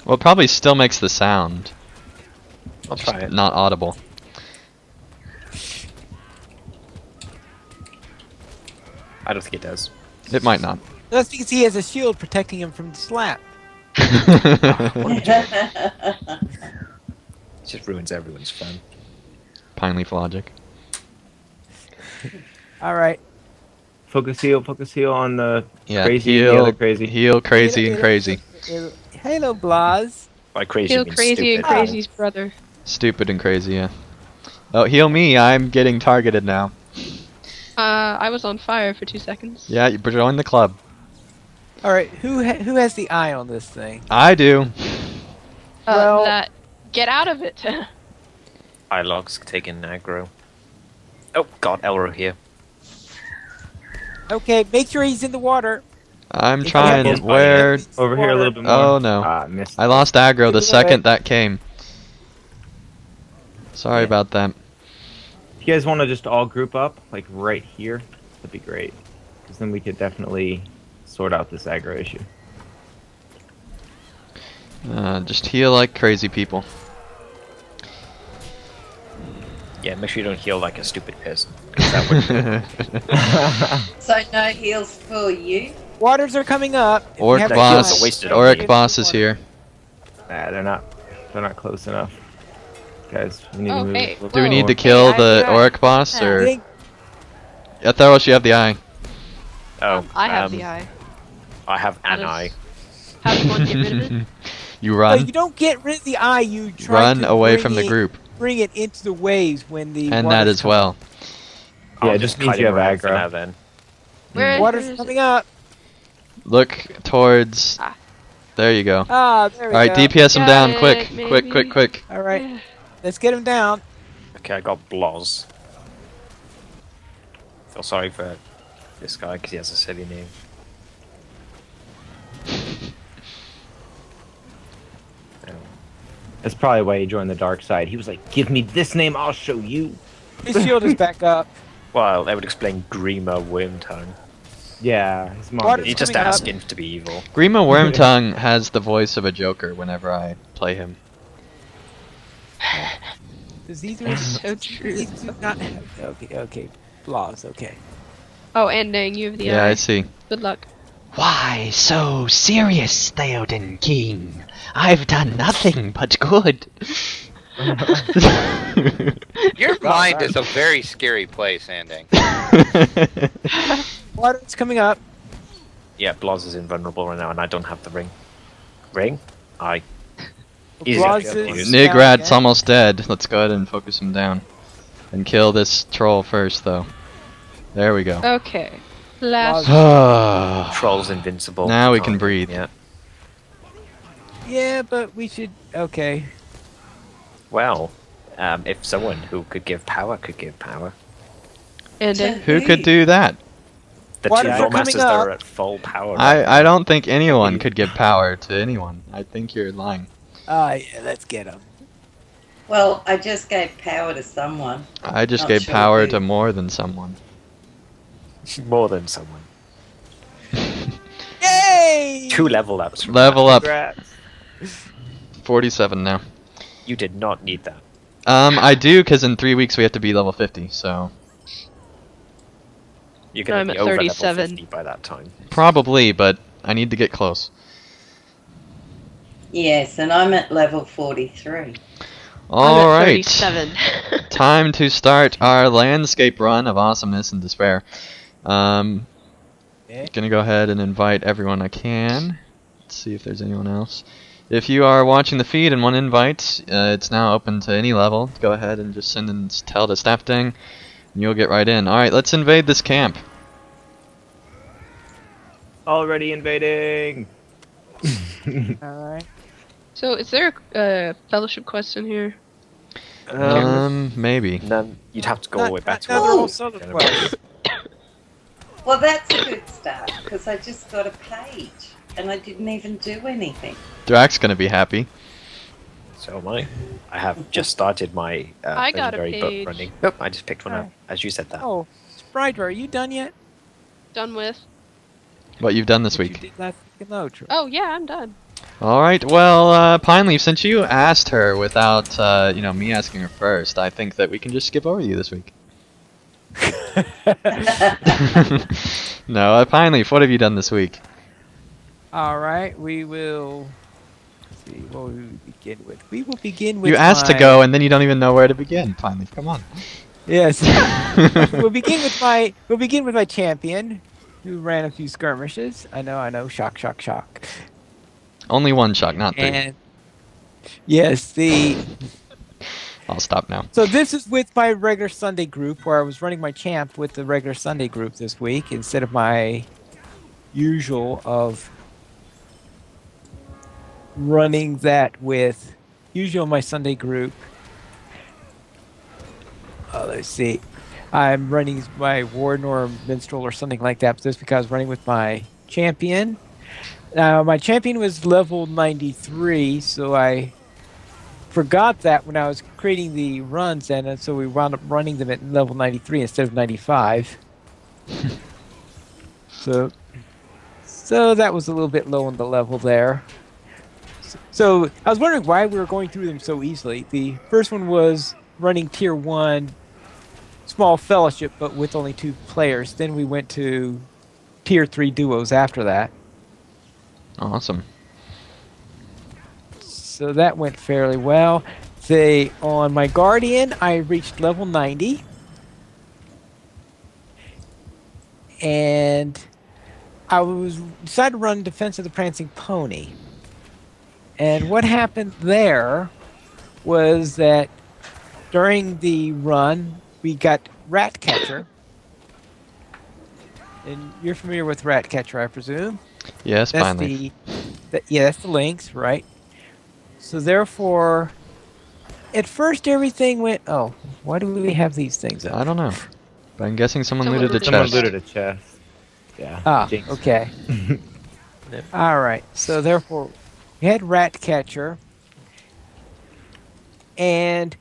Well, it probably still makes the sound. I'll try it. Not audible. I don't think it does. It might not. that's because he has a shield protecting him from the slap. It just ruins everyone's fun. Pine leaf logic. All right. Focus heal on the Yeah, crazy, the other crazy. Heal, crazy, and crazy. Hello, Blas. By crazy, Feel I mean crazy and stupid. crazy's brother. Stupid and crazy, yeah. Oh, heal me. I'm getting targeted now. I was on fire for 2 seconds. Yeah, you join the club. All right, who has the eye on this thing? I do. Well- That get out of it. Ilog's taking aggro. Oh god, Elro here. Okay, make sure he's in the water. I'm If you trying. have his Where? body, Over here a little bit more. Oh no. Ah, missed. I lost aggro the Give it second away. that came. Sorry Yeah. about that. If you guys want to just all group up, like right here, that'd be great. Because then we could definitely sort out this aggro issue. Just heal like crazy people. Yeah, make sure you don't heal like a stupid person. 'cause that would So no heals for you. Waters are coming up. If you Orc have to boss. heal, wasted Oric on me. boss is here. Nah, they're not close enough. Guys, we need Oh, to move. hey, a little Do we bit need to more. kill I the have the eye. Oric boss I or? think- Yeah, Theros, you have the eye. Oh, I have the eye. I have an How eye. does- How does one get rid of it? You No, run. you don't get rid of the eye. You try Run to away bring from the it- group, Bring it into the waves when the and that water's as well. Yeah, I'll it just kite means you him have around for aggro. now then. Where coming. Water's is it? coming up. Look towards. Ah. There you go. Ah, there we All right, go. DPS him Got down, it, quick, maybe. quick. All right, let's get him down. Okay, I got Bloz. Feel sorry for this guy because he has a silly name. Oh. That's probably why he joined the dark side. He was like, "Give me this name, I'll show you." His shield is back up. Well, that would explain Grima Wormtongue. Yeah, his mom. Water- did You just coming up. ask him to be evil. Grima Wormtongue has the voice of a Joker whenever I play him. Does these are So true. These do not have. Okay. Flaws. Okay. Oh, and dang, you have the Yeah, eye. I see. Good luck. Why so serious, Theoden King? I've done nothing but good. Your mind is a very scary place, Andang. Water's coming up. Yeah, Bloz is invulnerable right now, and I don't have the ring. Ring? I. Easy Flaws to get is used. down Nigrad's again. almost dead. Let's go ahead and focus him down. And kill this troll first, though. There we go. Okay. Last. Troll's invincible. Now we Can't- can breathe. Yeah. Yeah, but we should. Okay. Well, if someone who could give power could give power. And To Who could do that? The What two if they're coming Lawmasters that are up? at full power right I now. don't think anyone could give power to anyone. I think you're lying. Yeah, let's get them. Well, I just gave power to someone. I just Not gave sure power who. to more than someone. More than someone. Yay! 2 level ups. From Level that. up. Congrats. 47 now. You did not need that. I do, because in 3 weeks we have to be level 50, so... You're going I'm to be at over 37. level 50 by that time. Probably, but I need to get close. Yes, and I'm at level 43. I'm All at right. 37. Time to start our landscape run of awesomeness and despair. Okay. Gonna go ahead and invite everyone I can. Let's see if there's anyone else. If you are watching the feed and want to invite, it's now open to any level. Go ahead and just send and tell to Staff Ding, and you'll get right in. All right, let's invade this camp. Already invading. All right. So, is there a fellowship quest in here? Maybe. None. You'd have to go all the way back to Another where whole the- solo quest. Well, that's a good start, because I just got a page, and I didn't even do anything. Drax's gonna be happy. So am I. I have just started my I got a legendary book page. running. Nope, I just picked one Oh. up, as you said that. Oh, Sprite, are you done yet? Done with? What you've done this What you week. did last week in LOTRO. Oh, yeah, I'm done. All right. Well, Pineleaf, since you asked her without, me asking her first, I think that we can just skip over you this week. No, Pineleaf, what have you done this week? All right, we will see what we begin with. We will begin with. You asked to my- go, and then you don't even know where to begin. Pineleaf, come on. Yes. We'll begin with my champion, who ran a few skirmishes. I know. Shock, shock, shock. Only one shock, not 3. And yes, I'll stop now. So this is with my regular Sunday group, where I was running my champ with the regular Sunday group this week instead of my usual of running that with usual my Sunday group. Let's see. I'm running my Warden or Minstrel or something like that, but this because I was running with my champion. My champion was level 93, so I forgot that when I was creating the runs, and so we wound up running them at level 93 instead of 95. So that was a little bit low on the level there. So I was wondering why we were going through them so easily. The first one was running tier 1 small fellowship, but with only 2 players. Then we went to tier 3 duos after that. Awesome. So that went fairly well. On my Guardian, I reached level 90. And I decided to run Defense of the Prancing Pony. And what happened there was that during the run, we got Ratcatcher. And you're familiar with Ratcatcher, I presume? Yes, That's finally. that's the links, right? So therefore, at first everything went. Oh, why do we have these things up? I don't know. But I'm guessing someone Someone looted a looted chest. Someone looted a chest. Yeah. Ah, jinx. okay. All right. So therefore, we had Ratcatcher, and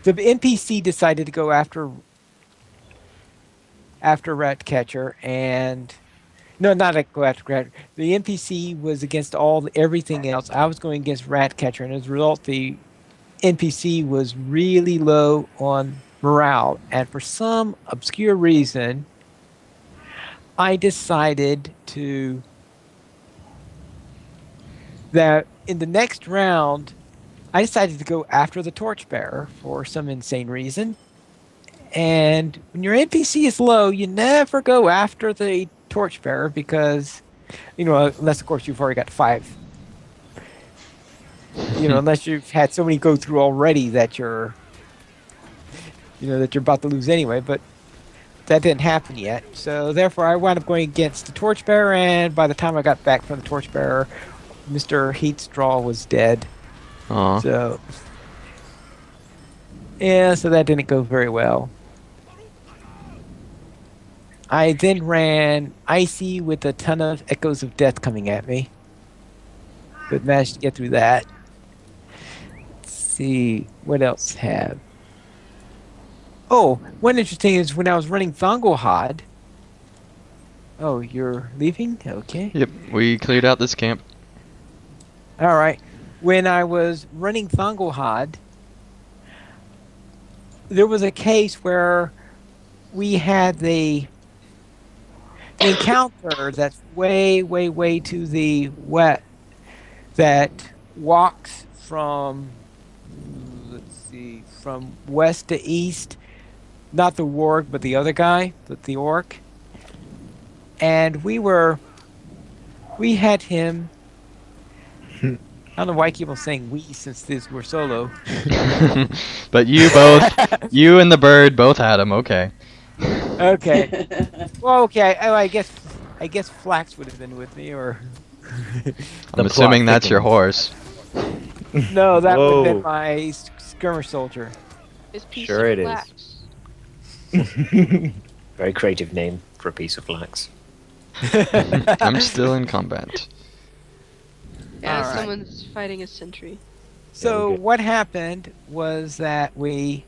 the NPC decided to go after Ratcatcher, and no, not to go after Ratcatcher. The NPC was against everything else. I was going against Ratcatcher, and as a result, the NPC was really low on morale. And for some obscure reason, I decided that in the next round, I decided to go after the Torchbearer for some insane reason. And when your NPC is low, you never go after the Torchbearer because, unless of course you've already got 5. Unless you've had so many go through already that you're about to lose anyway. But that didn't happen yet. So therefore, I wound up going against the Torchbearer, and by the time I got back from the Torchbearer, Mr. Heatstraw was dead. Aw. So, yeah, so that didn't go very well. I then ran Icy with a ton of Echoes of Death coming at me. But managed to get through that. Let's see, what else have? Oh, one interesting is when I was running Thongohod. Oh, you're leaving? Okay. Yep, we cleared out this camp. Alright. When I was running Thongohod, there was a case where we had the encounter that's way, way, way to the west that walks from, let's see, from west to east. Not the warg, but the other guy, but the orc. And we had him. I don't know why I keep on saying we since we're solo. But you and the bird both had him. Okay. Okay. Well, okay. I guess Flax would have been with me, or I'm assuming that's your horse. no, that would have Whoa. been my skirmish soldier. This piece Sure of it is. flax. Very creative name for a piece of flax. I'm still in combat. Yeah, Alright. someone's fighting a sentry. So Yeah, we get- what happened was that we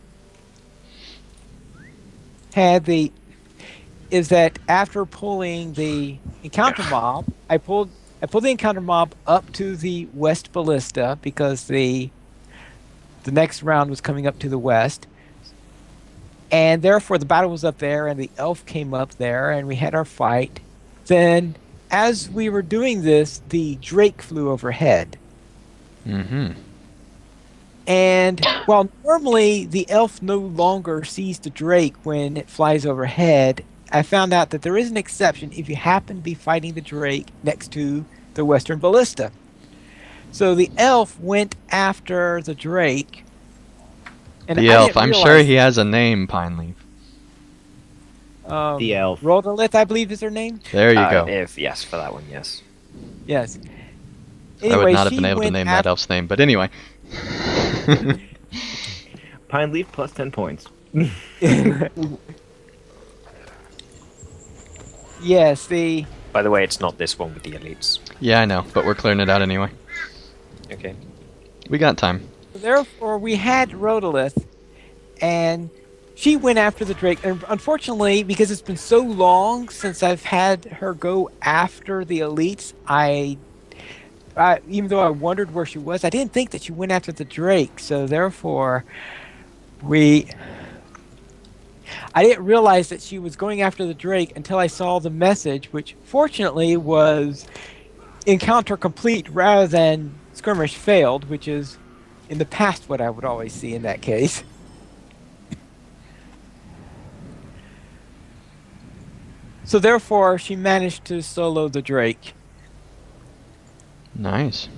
had that after pulling the encounter mob, I pulled the encounter mob up to the west ballista because the next round was coming up to the west. And therefore the battle was up there and the elf came up there and we had our fight. Then as we were doing this, the drake flew overhead. Mm-hmm. And while normally the elf no longer sees the drake when it flies overhead, I found out that there is an exception if you happen to be fighting the drake next to the western ballista. So the elf went after the drake. And The I elf. didn't I'm sure realize- he has a name, Pineleaf. The elf. Rodolith, I believe is her name. There you go. Yes, for that one, yes. Yes. I would not have she been able to went name that elf's name, but anyway. Pine leaf plus 10 points. Yes, the By the way, it's not this one with the elites. Yeah, I know, but we're clearing it out anyway. Okay. We got time. therefore we had Rodolith, and she went after the drake. And unfortunately, because it's been so long since I've had her go after the elites, I even though I wondered where she was, I didn't think that she went after the drake. So therefore, I didn't realize that she was going after the drake until I saw the message, which fortunately was encounter complete rather than skirmish failed, which is in the past what I would always see in that case. So therefore, she managed to solo the drake. Nice.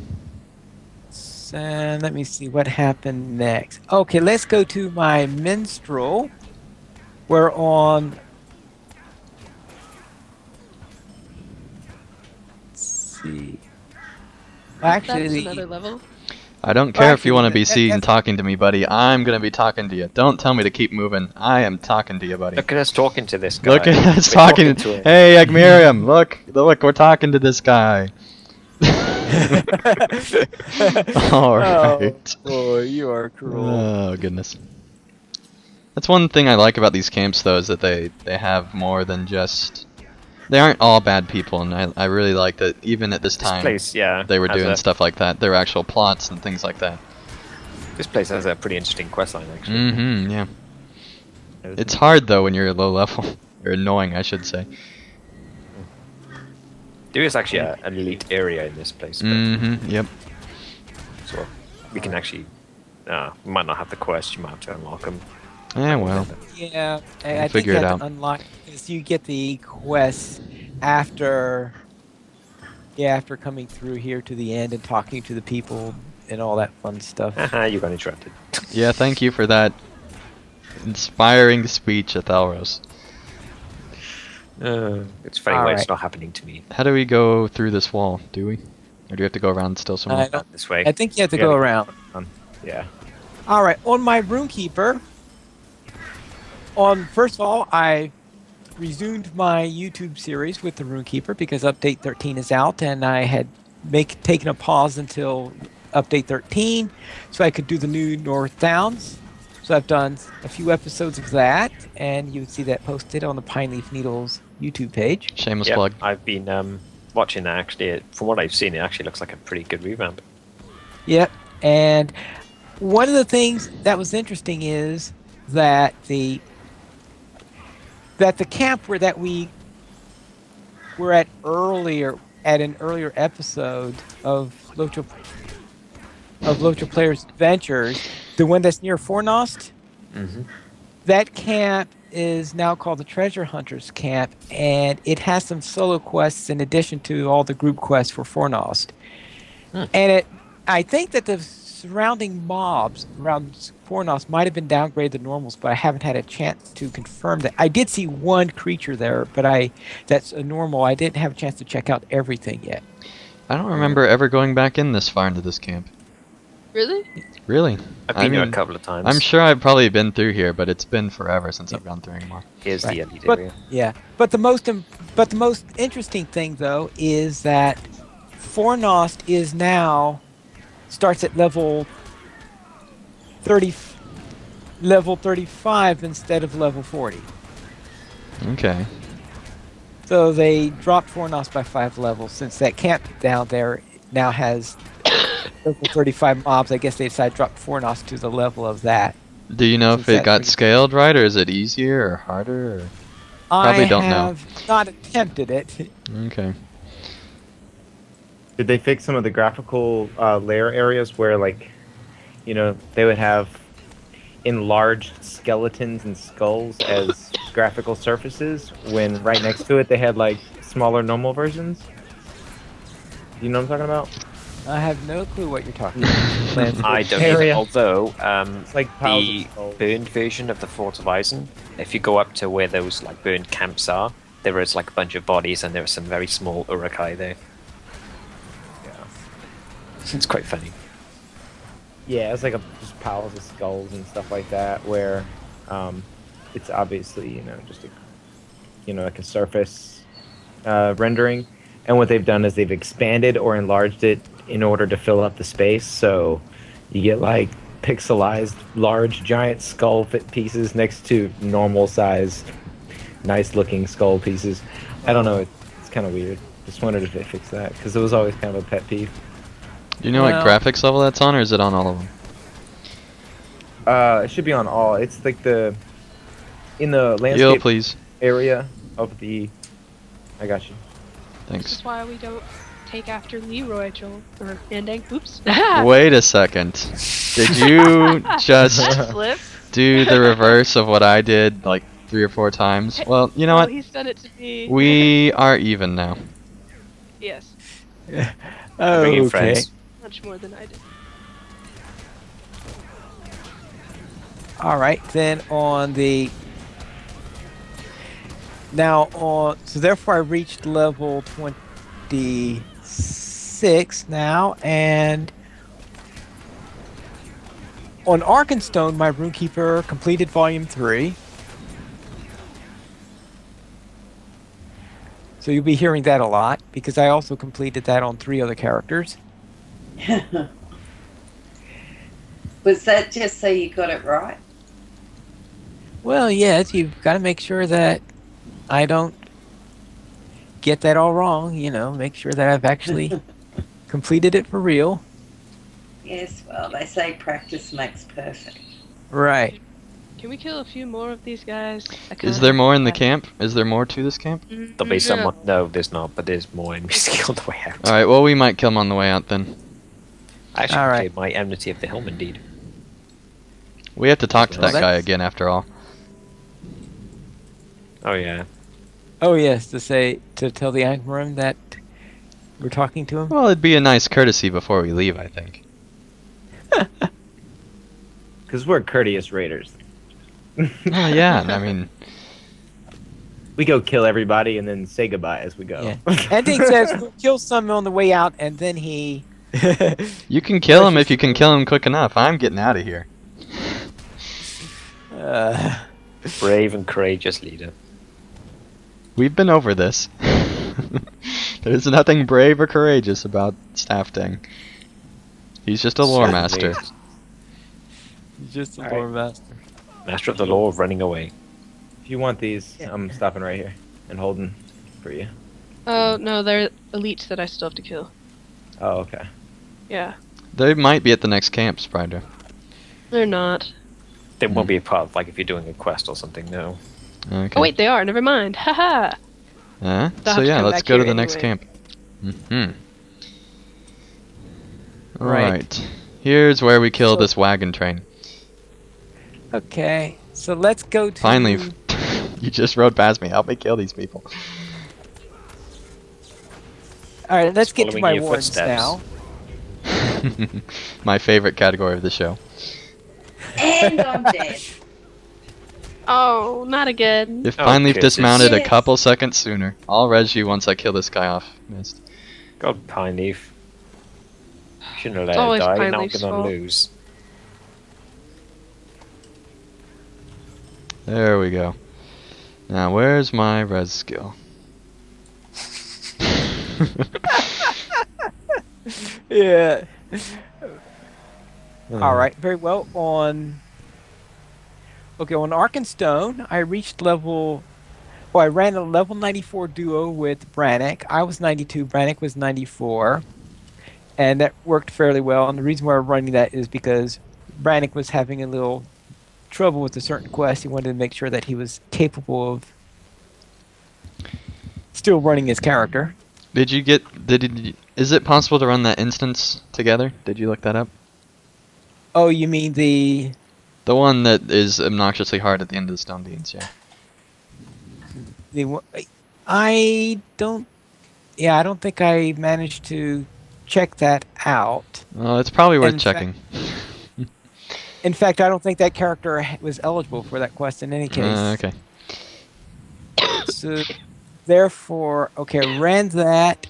And let me see what happened next. Okay, let's go to my minstrel. We're on. Let's see. Actually, That's another level. I don't care if you Actually, want to be that- seen that's- talking to me, buddy. I'm going to be talking to you. Don't tell me to keep moving. I am talking to you, buddy. Look at us talking to this guy. Look at us We're talking. to him. Hey, Agmiriam, look, we're talking to this guy. All right. Oh, boy, you are cruel. Oh goodness. That's one thing I like about these camps, though, is that they have more than just. They aren't all bad people, and I really like that. Even at this This time, place, yeah. they were has doing a- stuff like that. There were actual plots and things like that. This place has a pretty interesting questline, actually. Mm-hmm. Yeah. It's hard though when you're low level, or annoying, I should say. There is actually an elite area in this place. but- Mm-hmm. Yep. So we can actually. We might not have the quest. You might have to unlock them. Yeah. Well. Yeah, We'll I think figure you it have out. to unlock because you get the quest after. Yeah, after coming through here to the end and talking to the people and all that fun stuff. Haha, you got interrupted. Yeah. Thank you for that inspiring speech, Athalros. It's funny when Alright. it's not happening to me. How do we go through this wall? Do we? Or do you have to go around still I somewhere? don't- This way. I think you have to Yeah, go the- around. Yeah. All right, on my Runekeeper. First of all, I resumed my YouTube series with the Runekeeper because update 13 is out, and I had taken a pause until update 13 so I could do the new North Downs. So I've done a few episodes of that, and you would see that posted on the Pine Leaf Needles YouTube page. Shameless Yep, plug. I've been watching that. Actually, from what I've seen, it actually looks like a pretty good revamp. Yep, and one of the things that was interesting is that the camp that we were at an earlier episode of LOTRO Players Adventures, the one that's near Fornost, Mm-hmm. that camp is now called the Treasure Hunters Camp, and it has some solo quests in addition to all the group quests for Fornost. And I think that the surrounding mobs around Fornost might have been downgraded to normals, but I haven't had a chance to confirm that. I did see one creature there, but that's a normal. I didn't have a chance to check out everything yet. I don't remember ever going back in this far into this camp. Really? Really? I've I been here a mean, couple of times. I'm sure I've probably been through here, but it's been forever since I've gone through anymore. Here's Right. the elite But- area. Yeah, but the most interesting thing though is that Fornost starts at level 35 instead of level 40. Okay. So they dropped Fornost by 5 levels since that camp down there now has level 35 mobs. I guess they decided to drop Fornost to the level of that. Do you know Since if it that's got pretty- scaled right, or is it easier or harder? Or... Probably I don't know. have not attempted it. Okay. Did they fix some of the graphical layer areas where, like, they would have enlarged skeletons and skulls as graphical surfaces when right next to it they had, like, smaller normal versions? You know what I'm talking about? I have no clue what you're talking about. Lance. I don't Area. either. Although It's like piles the of skulls. burned version of the Fort of Eisen, if you go up to where those like burned camps are, there is like a bunch of bodies and there are some very small urukai there. Yeah. It's quite funny. Yeah, it's like just piles of skulls and stuff like that, where it's obviously just like a surface rendering, and what they've done is they've expanded or enlarged it in order to fill up the space. So you get like pixelized, large, giant skull pieces next to normal sized, nice looking skull pieces. I don't know. It's kind of weird. Just wondered if they fixed that because it was always kind of a pet peeve. Do you know what Well- graphics level that's on, or is it on all of them? It should be on all. It's like in the Heal, landscape please. area of the. I got you. This Thanks. is why we don't take after Leroy, Joel. Or Andang. Oops. Wait a second. Did you just That slip. do the reverse of what I did like 3 or 4 times? Well, you know Oh, what? he's done it to me. We are even now. Yes. Oh, Bring your okay. friends. Much more than I did. All right, then so therefore I reached level 26 now, and on Arkenstone, my Runekeeper completed Volume 3. So you'll be hearing that a lot, because I also completed that on 3 other characters. Was that just so you got it right? Well, yes, you've got to make sure that I don't get that all wrong, make sure that I've actually completed it for real. Yes, well, they say practice makes perfect. Right. Can we kill a few more of these guys? Is there more in the camp? Is there more to this camp? There'll be someone. No, there's not, but there's more enemies on the way out. Alright, well, we might kill them on the way out then. I actually All right. played my Enmity of the Helm indeed. We have to talk to Well, that guy that's- again after all. Oh yeah. Oh, yes, to tell the Angmarim that we're talking to him. Well, it'd be a nice courtesy before we leave, I think. Because we're courteous raiders. Oh, yeah, I mean, we go kill everybody and then say goodbye as we go. Yeah. Ending says we'll kill some on the way out, and then he. You can kill him if you can kill him quick enough. I'm getting out of here. Brave and courageous leader. We've been over this. There's nothing brave or courageous about Staff Ding. He's just a lore master. Just a All lore right. master. Master of the law of running away. If you want these, I'm stopping right here and holding for you. Oh, no, they're elites that I still have to kill. Oh, okay. Yeah. They might be at the next camp, Spider. They're not. They won't be a part of, like, if you're doing a quest or something, no. Okay. Oh, wait, they are. Never mind. Haha. So have to yeah, come let's back go to here the next anyway. camp. Mm-hmm. Right. Right. Here's where we kill So- this wagon train. Okay, so let's go to. Finally, you just rode past me. Help me kill these people. All right, let's get to Following my your wardens footsteps. now. My favorite category of the show. And I'm dead. Oh, not again. If Oh, finally kisses. dismounted a Yes. couple seconds sooner. I'll res you once I kill this guy off. Missed. God, Pine Leaf. Shouldn't have let It's her always die. Pine Now I'm Leaf's gonna fault. lose. There we go. Now, where's my res skill? Yeah. All right, very well. On Ark and Stone, I reached level. Well, I ran a level 94 duo with Brannick. I was 92. Brannick was 94, and that worked fairly well. And the reason why we're running that is because Brannick was having a little trouble with a certain quest. He wanted to make sure that he was capable of still running his character. Did you get? Is it possible to run that instance together? Did you look that up? Oh, you mean the? The one that is obnoxiously hard at the end of the Stone Beans, yeah. I don't. Yeah, I don't think I managed to check that out. Well, it's probably worth In checking. In fact, I don't think that character was eligible for that quest in any case. Okay. So, therefore, okay, I ran that,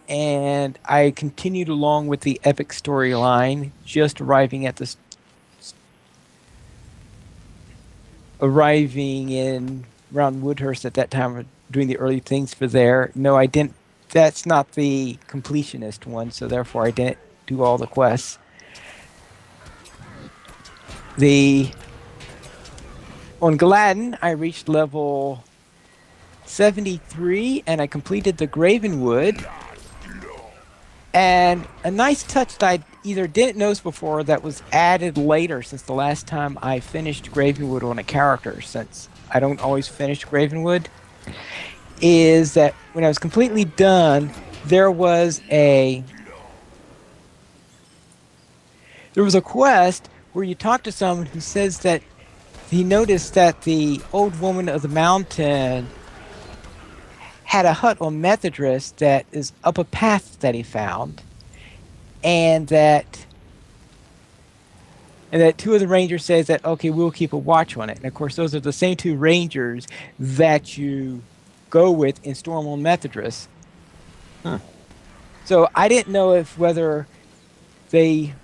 and I continued along with the epic storyline, just arriving at this. Arriving in around Woodhurst at that time, doing the early things for there. No, I didn't. That's not the completionist one, so therefore I didn't do all the quests. On Gladden, I reached level 73, and I completed the Gravenwood. And a nice touch that I either didn't notice before that was added later since the last time I finished Gravenwood on a character, since I don't always finish Gravenwood, is that when I was completely done, there was a quest where you talk to someone who says that he noticed that the old woman of the mountain had a hut on Methodrist that is up a path that he found, and that two of the rangers says that, okay, we'll keep a watch on it. And of course, those are the same two rangers that you go with in Storm on Methodrist. Huh. So I didn't know whether that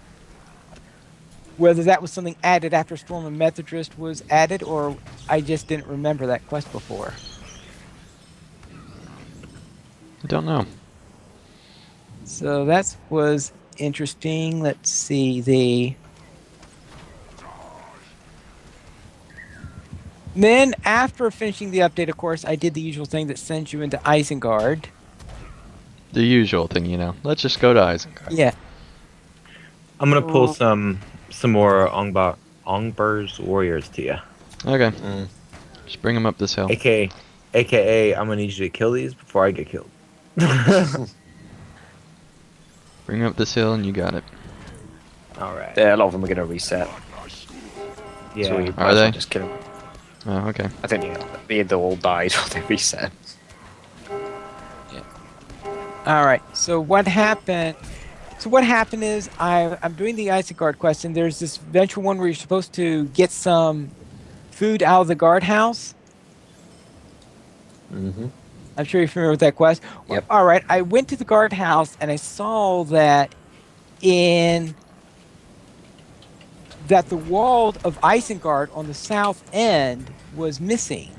was something added after Storm on Methodrist was added, or I just didn't remember that quest before. I don't know. So that was interesting. Let's see. Then, after finishing the update, of course, I did the usual thing that sends you into Isengard. The usual thing, you know. Let's just go to Isengard. Yeah. I'm gonna pull some more Ongbur's warriors to you. Okay. Just bring them up this hill. AKA, I'm gonna need you to kill these before I get killed. Bring 'em up this hill and you got it. Alright. Yeah, a lot of them are going to reset. Yeah. So we Are might as well they? just kill them. Oh, okay. I think they all died when they reset. All right. So what happened? What happened is I'm doing the Isengard quest, and there's this eventual one where you're supposed to get some food out of the guardhouse. Mm-hmm. I'm sure you're familiar with that quest. Yep. All right, I went to the guardhouse and I saw that the wall of Isengard on the south end was missing.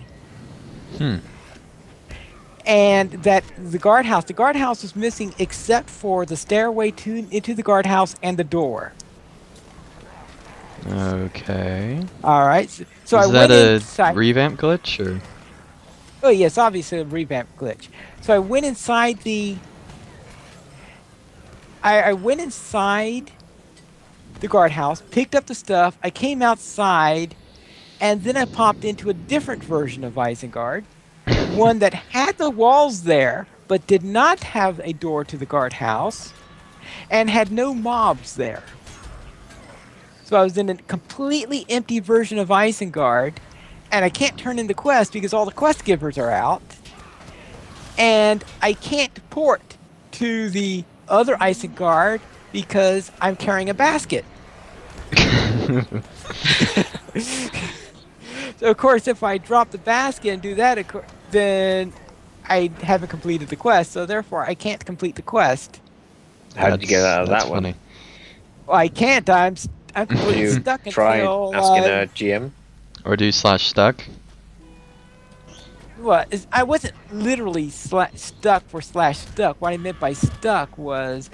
And that the guardhouse was missing except for the stairway into the guardhouse and the door. Okay. All right, so I Is that went a inside. revamp glitch or? Oh yes, obviously a revamp glitch. So I went inside I went inside the guardhouse, picked up the stuff. I came outside, and then I popped into a different version of Isengard, one that had the walls there, but did not have a door to the guardhouse, and had no mobs there. So I was in a completely empty version of Isengard, and I can't turn in the quest because all the quest givers are out, and I can't port to the other Isengard because I'm carrying a basket. So of course, if I drop the basket and do that, then I haven't completed the quest. So therefore, I can't complete the quest. How did you get out of That's that one? funny. Well, I can't. I'm completely You stuck tried until asking a GM? Or do /stuck? I wasn't literally stuck. What I meant by stuck was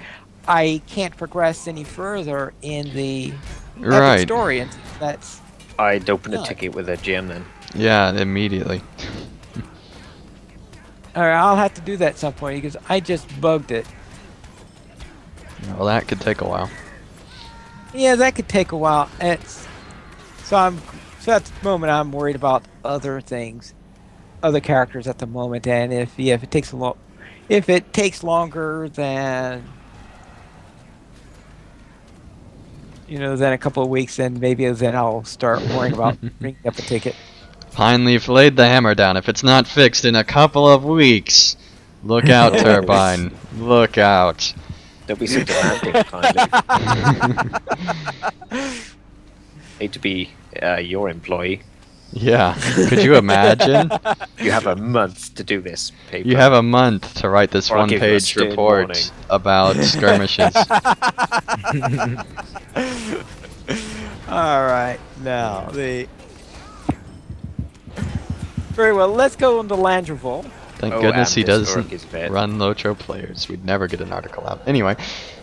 I can't progress any further in the epic Right. story, and that's I'd open a No. ticket with a GM then. Yeah, immediately. all right. I'll have to do that at some point because I just bugged it. Well, that could take a while. Yeah, that could take a while. So at the moment I'm worried about other things, other characters at the moment, and if it takes longer than than a couple of weeks, then maybe then I'll start worrying about bringing up a ticket. Pineleaf laid the hammer down. If it's not fixed in a couple of weeks, look out, Turbine. Look out. Don't be so demanding, kindly. Hate to be your employee. Yeah. Could you imagine? You have a month to do this paper. You have a month to write this Or I'll give you a one-page stern report warning. about skirmishes. All right, now very well. Let's go on to Landroval. Thank Oh, goodness he and this doesn't orc is bad. run LOTRO players. We'd never get an article out. Anyway.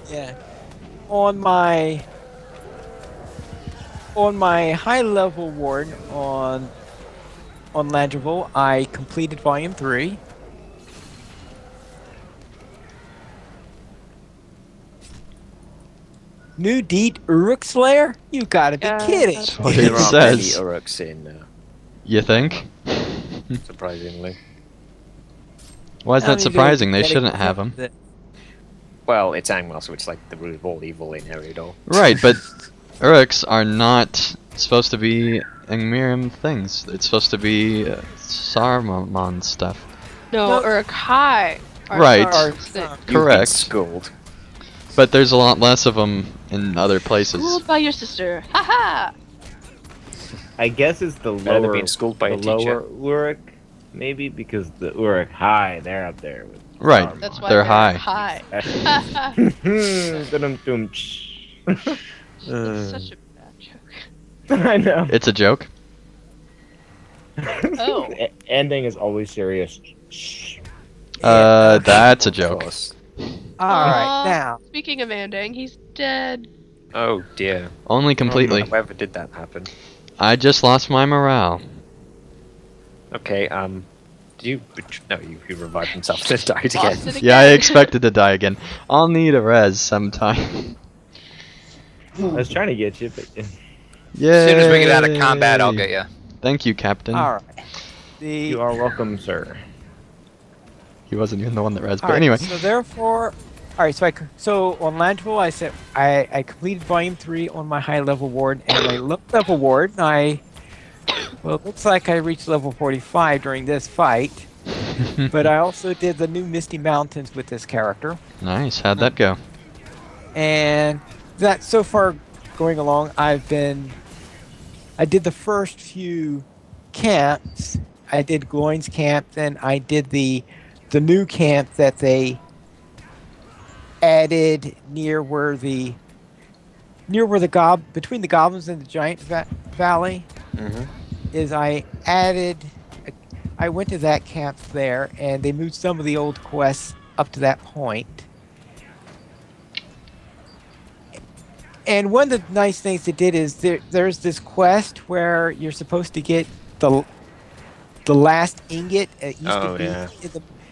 Yeah. On my high level ward on Landroval, I completed volume 3. New Deed Uruk Slayer? You gotta be kidding. that's what There it aren't many says. Uruks in, You think? surprisingly. Why is I that mean, surprising? They gotta shouldn't have think them. that- Well, it's Angmar, so it's like the root of all evil in Eridol. Right, but Uruks are not supposed to be Angmirim things. It's supposed to be Saruman stuff. No, No. Uruk High. are Right. stars that- You've been Correct. schooled. But there's a lot less of them in other places. Schooled by your sister. Ha I guess it's the Better than lower, being schooled by the a teacher. lower Uruk, maybe because the Uruk High, they're up there. With Right. Saruman. That's why They're they're high. high. Dum-dum-dum. It's such a bad joke. I know. It's a joke. Oh. Ending is always serious. That's a Of joke. course. All Aw, right, now. Speaking of Andang, he's dead. Oh dear. Only completely. However did that happen? I just lost my morale. Okay, did you... No, he revived himself and died again. Lost it Yeah, I again. expected to die again. I'll need a res sometime. I was trying to get you, but Yeah. As soon as we get out of combat, I'll get you. Thank you, Captain. All right. you are welcome, sir. He wasn't even the one that res, All but right, anyway. So therefore, all right. So on Landroval, I said I completed volume 3 on my high level ward, and my low level ward, it looks like I reached level 45 during this fight. But I also did the new Misty Mountains with this character, Nice. How'd that go? and that so far going along, I did the first few camps. I did Gloin's camp, then I did the new camp that they added between the goblins and the giant valley. Mm-hmm. I went to that camp there, and they moved some of the old quests up to that point. And one of the nice things they did is there's this quest where you're supposed to get the last ingot. It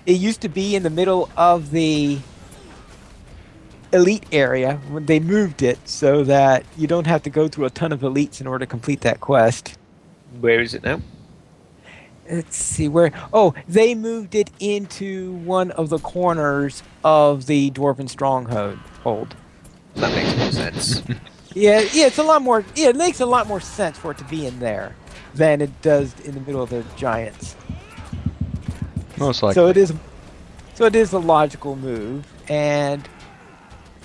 used to be in the middle of the elite area when they moved it, so that you don't have to go through a ton of elites in order to complete that quest. Where is it now? Let's see where. Oh, they moved it into one of the corners of the Dwarven Stronghold. That makes more sense. Yeah, it's a lot more. Yeah, it makes a lot more sense for it to be in there than it does in the middle of the giants. Most likely. So it is a logical move, and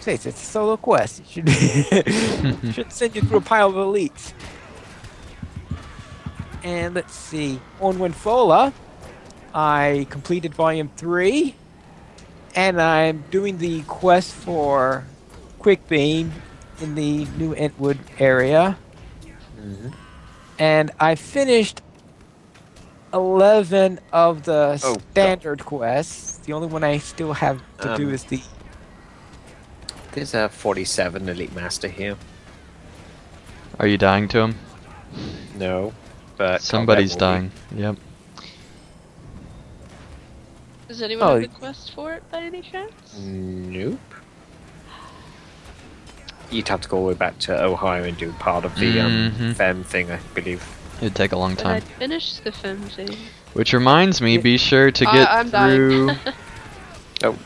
it's a solo quest. It should send you through a pile of elites. And let's see, on Winfola, I completed Volume 3, and I'm doing the quest for Quick Beam in the New Entwood area. Mm-hmm. And I finished 11 of the standard quests. The only one I still have to do is the... There's a 47 Elite Master here. Are you dying to him? No. But somebody's dying. Yep. Does anyone have the quest for it by any chance? Nope. You'd have to go all the way back to Ohio and do part of the Fem thing, I believe. It'd take a long time. I'd finish the Fem thing. Which reminds me, be sure to get I'm through. Oh.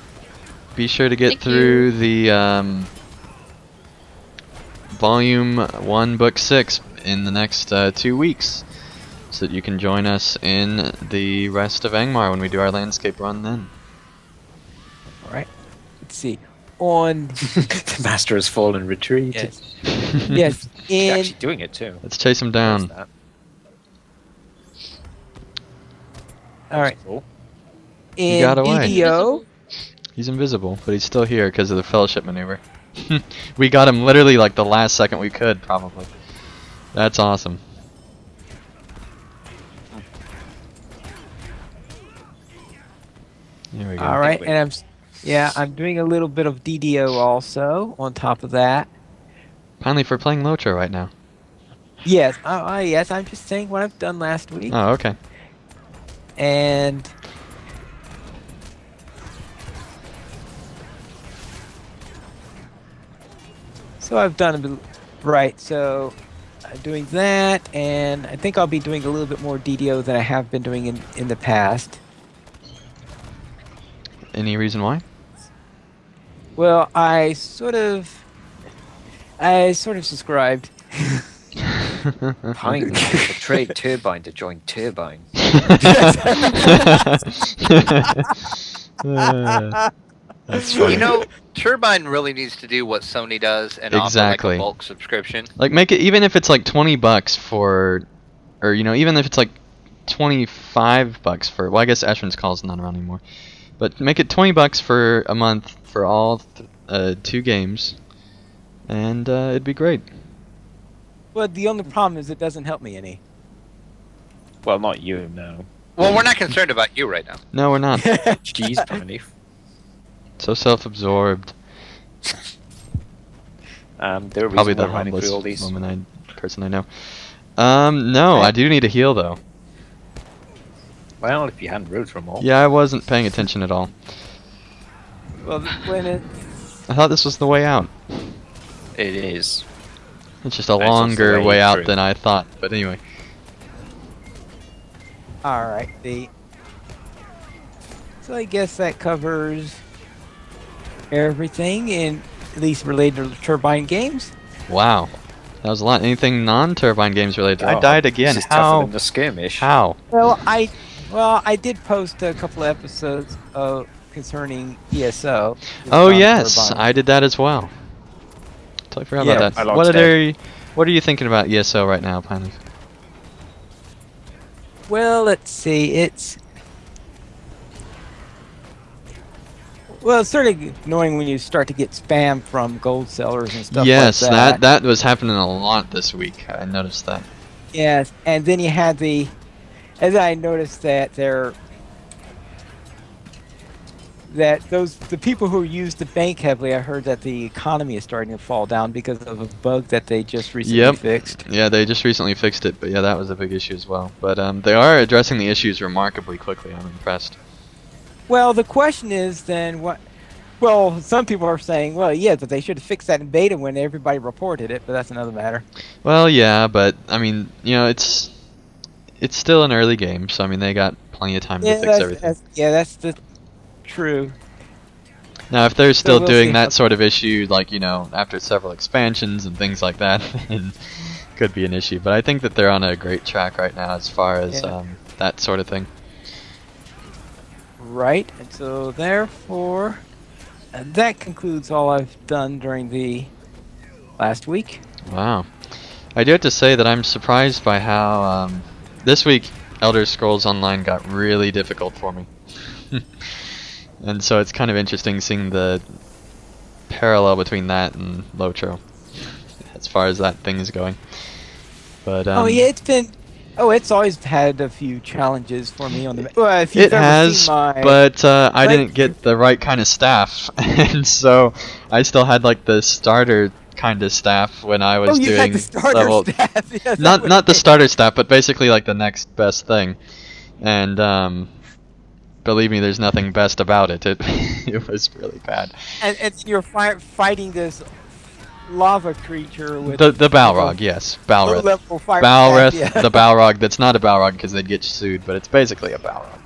Be sure to get through the Volume 1, Book 6 in the next 2 weeks, so that you can join us in the rest of Angmar when we do our landscape run then. Alright. Let's see. On... the Master has fallen retreat. Yes. Yes. He's actually doing it too. Let's chase him down. Alright. Cool. He got away. DDO... He's invisible, but he's still here because of the fellowship maneuver. We got him literally like the last second we could, probably. That's awesome. There we go. All right, and I'm doing a little bit of DDO also on top of that. Finally, for playing LOTRO right now. Yes, yes. I'm just saying what I've done last week. Oh, okay. And so I've done right. So I'm doing that, and I think I'll be doing a little bit more DDO than I have been doing in the past. Any reason why? Well, I sort of subscribed. Pine betrayed Turbine to join Turbine. That's funny. You know, Turbine really needs to do what Sony does and offer like a bulk subscription. Like, make it, even if it's like $20 for, or you know, even if it's like $25 for, well, I guess Ashwin's Call's not around anymore, but make it $20 for a month for all 2 games, and it'd be great. But the only problem is it doesn't help me any. Well, not you, no. Well, we're not concerned about you right now. No, we're not. Jeez, Tony. So self-absorbed. There are Probably the humblest person I know. No, I do need a heal though. Well, if you hadn't rode from all. Yeah, I wasn't paying attention at all. Well, I thought this was the way out. It is. It's just a longer way out than I thought, but anyway. Alright, so I guess that covers everything, at least related to Turbine games. Wow. That was a lot. Anything non-Turbine games related? Oh, I died again. This is tougher than the Skirmish. How? Well, I did post a couple of episodes concerning ESO. Oh yes, I did that as well. Totally forgot about that. What are you thinking about ESO right now, Pineleaf? Well, let's see. It's sort of annoying when you start to get spam from gold sellers and stuff Yes, like that. that was happening a lot this week. I noticed that. Yes, and then you had as I noticed that the people who use the bank heavily, I heard that the economy is starting to fall down because of a bug that they just recently fixed. Yeah, they just recently fixed it, but yeah, that was a big issue as well. But they are addressing the issues remarkably quickly. I'm impressed. Well, the question is then what? Well, some people are saying, well, yeah, but they should have fixed that in beta when everybody reported it, but that's another matter. Well, yeah, but I mean, it's still an early game, so I mean, they got plenty of time to fix everything. That's the true. Now, if they're still we'll doing see that sort of issue, like, after several expansions and things like that, then could be an issue. But I think that they're on a great track right now as far as that sort of thing. Right, and so therefore, that concludes all I've done during the last week. Wow. I do have to say that I'm surprised by how this week Elder Scrolls Online got really difficult for me. And so it's kind of interesting seeing the parallel between that and Lotro as far as that thing is going. But it's always had a few challenges for me on the. Well, if you've it ever has, seen my but I didn't get the right kind of staff, and so I still had like the starter kind of staff when I was doing had the starter level. staff. Yes, not the starter staff, but basically like the next best thing, and believe me, there's nothing best about it. It was really bad. And you're fighting this lava creature with The Balrog, yes, Balrog. low-level fire Balrith, staff, yeah. the Balrog. That's not a Balrog because they'd get sued, but it's basically a Balrog.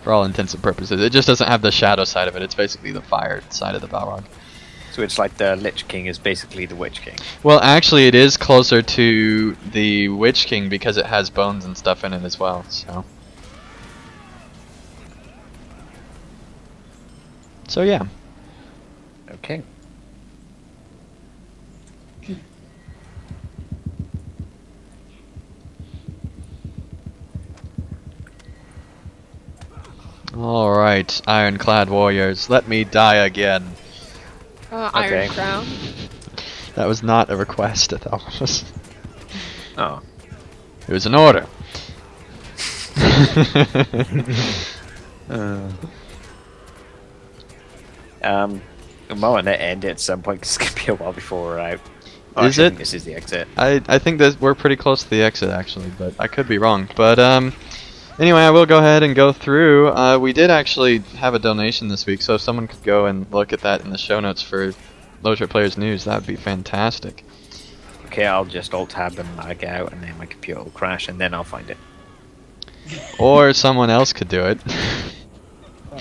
For all intents and purposes, it just doesn't have the shadow side of it. It's basically the fire side of the Balrog. So it's like the Lich King is basically the Witch King. Well, actually, it is closer to the Witch King because it has bones and stuff in it as well. So yeah. Okay. All right, Ironclad Warriors, let me die again. Iron Crown. That was not a request. That was. Oh. It was an order. I'm going to end at some point 'cause it's going to be a while before we're out. Is I it? think this is the exit. I think that we're pretty close to the exit actually, but I could be wrong. But anyway, I will go ahead and go through. We did actually have a donation this week, so if someone could go and look at that in the show notes for LOTRO Players News, that would be fantastic. Okay, I'll just alt-tab and lag out, and then my computer will crash, and then I'll find it. Or someone else could do it.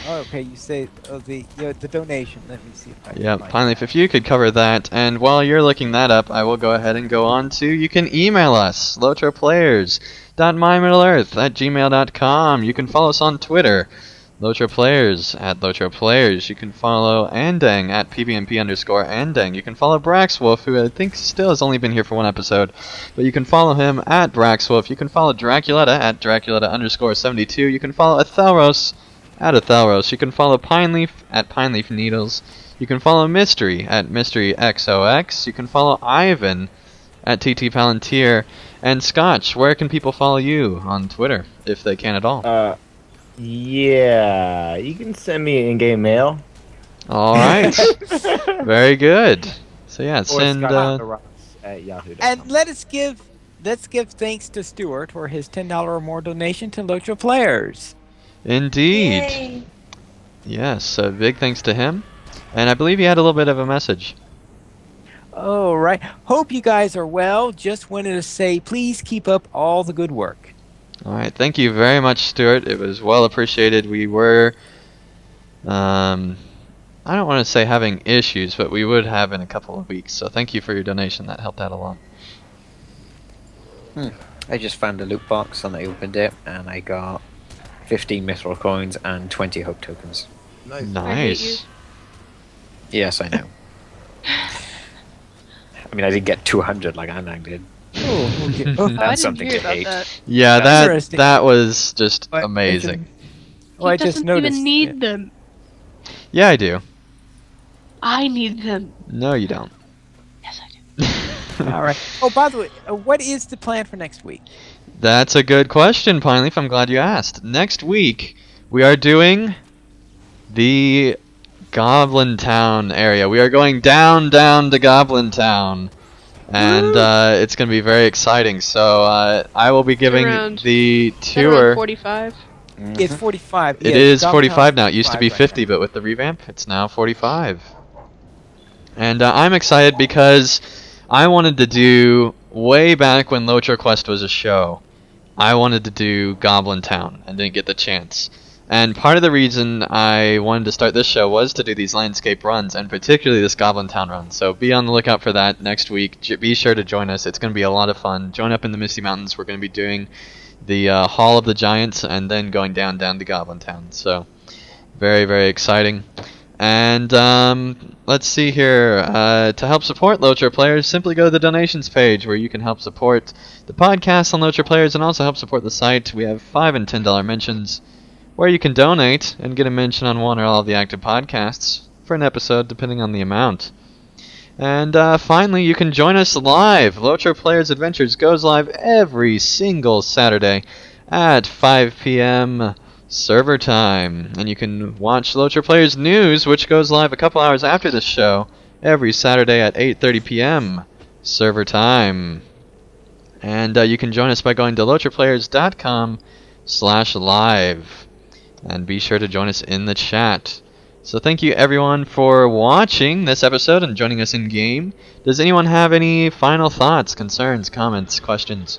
Okay, you say the donation. Let me see if I can Yeah, find finally, that. if you could cover that. And while you're looking that up, I will go ahead and go on to, you can email us, lotroplayers.mymiddleearth@gmail.com. You can follow us on Twitter, LOTROPlayers @LOTROPlayers. You can follow Andang @PBMP_Andang. You can follow Braxwolf, who I think still has only been here for one episode, but you can follow him @Braxwolf. You can follow Draculetta @Draculetta_72. You can follow Athelros @Athelros. You can follow Pineleaf @PineleafNeedles. You can follow Mystery @MysteryXOX. You can follow Ivan @TTPalantir. And Scotch, where can people follow you on Twitter, if they can at all? Yeah, you can send me in-game mail. All right. Very good. So yeah, Or send. Scott@yahoo.com. And let's give thanks to Stuart for his $10 or more donation to LOTRO Players. Indeed. Yay. Yes, big thanks to him. And I believe he had a little bit of a message. All right. Hope you guys are well. Just wanted to say, please keep up all the good work. All right, thank you very much, Stuart. It was well appreciated. We were, I don't want to say having issues, but we would have in a couple of weeks. So thank you for your donation. That helped out a lot. I just found a loot box and I opened it, and I got 15 mithril coins and 20 hope tokens. I hate you. Nice. Yes, I know. I mean, I didn't get 200 like Anang did. Oh, okay. Oh, Oh, I didn't something hear to about hate. that. Yeah, That's interesting. that was just What? amazing. Oh, I He just doesn't noticed. even need them. Yeah, I do. I need them. No, you don't. Yes, I do. All right. Oh, by the way, what is the plan for next week? That's a good question, Pineleaf. I'm glad you asked. Next week, we are doing the Goblin Town area. We are going down to Goblin Town. And it's going to be very exciting. So I will be giving around- the Is that around tour. 45? It's 45. It yeah, is Goblin 45 Town's now. It used to be 45 right 50, now. but with the revamp, it's now 45. And I'm excited because I wanted to do, way back when LOTRO Quest was a show, I wanted to do Goblin Town and didn't get the chance. And part of the reason I wanted to start this show was to do these landscape runs, and particularly this Goblin Town run. So be on the lookout for that next week. Be sure to join us. It's going to be a lot of fun. Join up in the Misty Mountains. We're going to be doing the Hall of the Giants and then going down to Goblin Town. So very, very exciting. And let's see here. To help support LOTRO players, simply go to the donations page where you can help support the podcast on LOTRO players and also help support the site. We have $5 and $10 mentions where you can donate and get a mention on one or all of the active podcasts for an episode, depending on the amount. And finally, you can join us live. LOTRO Players Adventures goes live every single Saturday at 5 p.m. server time. And you can watch LOTRO Players News, which goes live a couple hours after the show, every Saturday at 8:30 p.m. server time. And you can join us by going to lotroplayers.com/live. And be sure to join us in the chat. So thank you everyone for watching this episode and joining us in game. Does anyone have any final thoughts, concerns, comments, questions?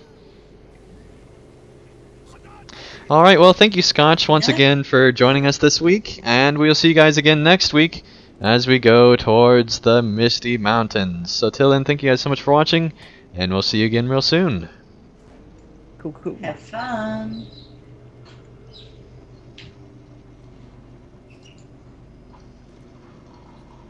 Alright, well thank you Scotch once again for joining us this week, and we'll see you guys again next week as we go towards the Misty Mountains. So till then, thank you guys so much for watching, and we'll see you again real soon. Cool. Have fun.